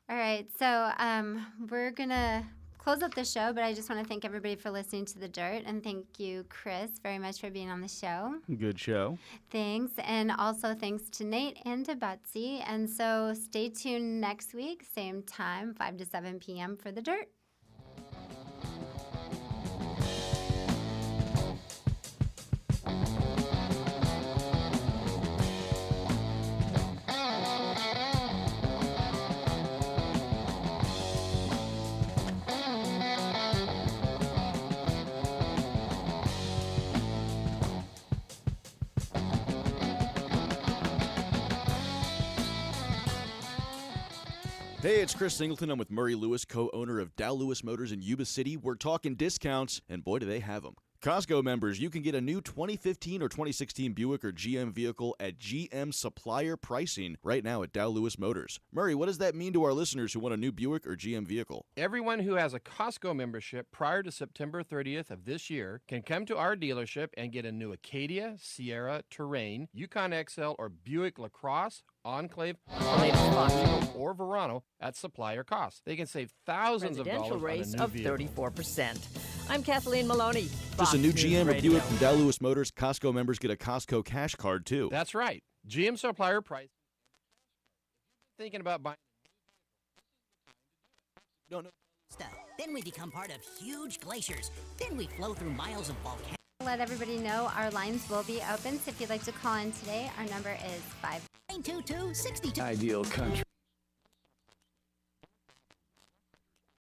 All right, so we're going to close up the show, but I just want to thank everybody for listening to The Dirt, and thank you, Chris, very much for being on the show. Good show. Thanks, and also thanks to Nate and to Betsy. And so stay tuned next week, same time, 5 to 7 p.m. for The Dirt. Hey, it's Chris Singleton. I'm with Murray Lewis, co-owner of Dow Lewis Motors in Yuba City. We're talking discounts, and boy, do they have them. Costco members, you can get a new 2015 or 2016 Buick or GM vehicle at GM supplier pricing right now at Dow Lewis Motors. Murray, what does that mean to our listeners who want a new Buick or GM vehicle? Everyone who has a Costco membership prior to September 30th of this year can come to our dealership and get a new Acadia, Sierra, Terrain, Yukon XL, or Buick LaCrosse, Enclave, or Verano at supplier cost. They can save thousands of dollars race on a new of vehicle. 34%. I'm Kathleen Maloney. Just a new Fox News GM or Radio. Buick from Dow Lewis Motors. Costco members get a Costco cash card, too. That's right. GM supplier price. Thinking about buying. No. Then we become part of huge glaciers. Then we flow through miles of volcanoes. Let everybody know our lines will be open, so if you'd like to call in today, our number is 5 922-62. Ideal country.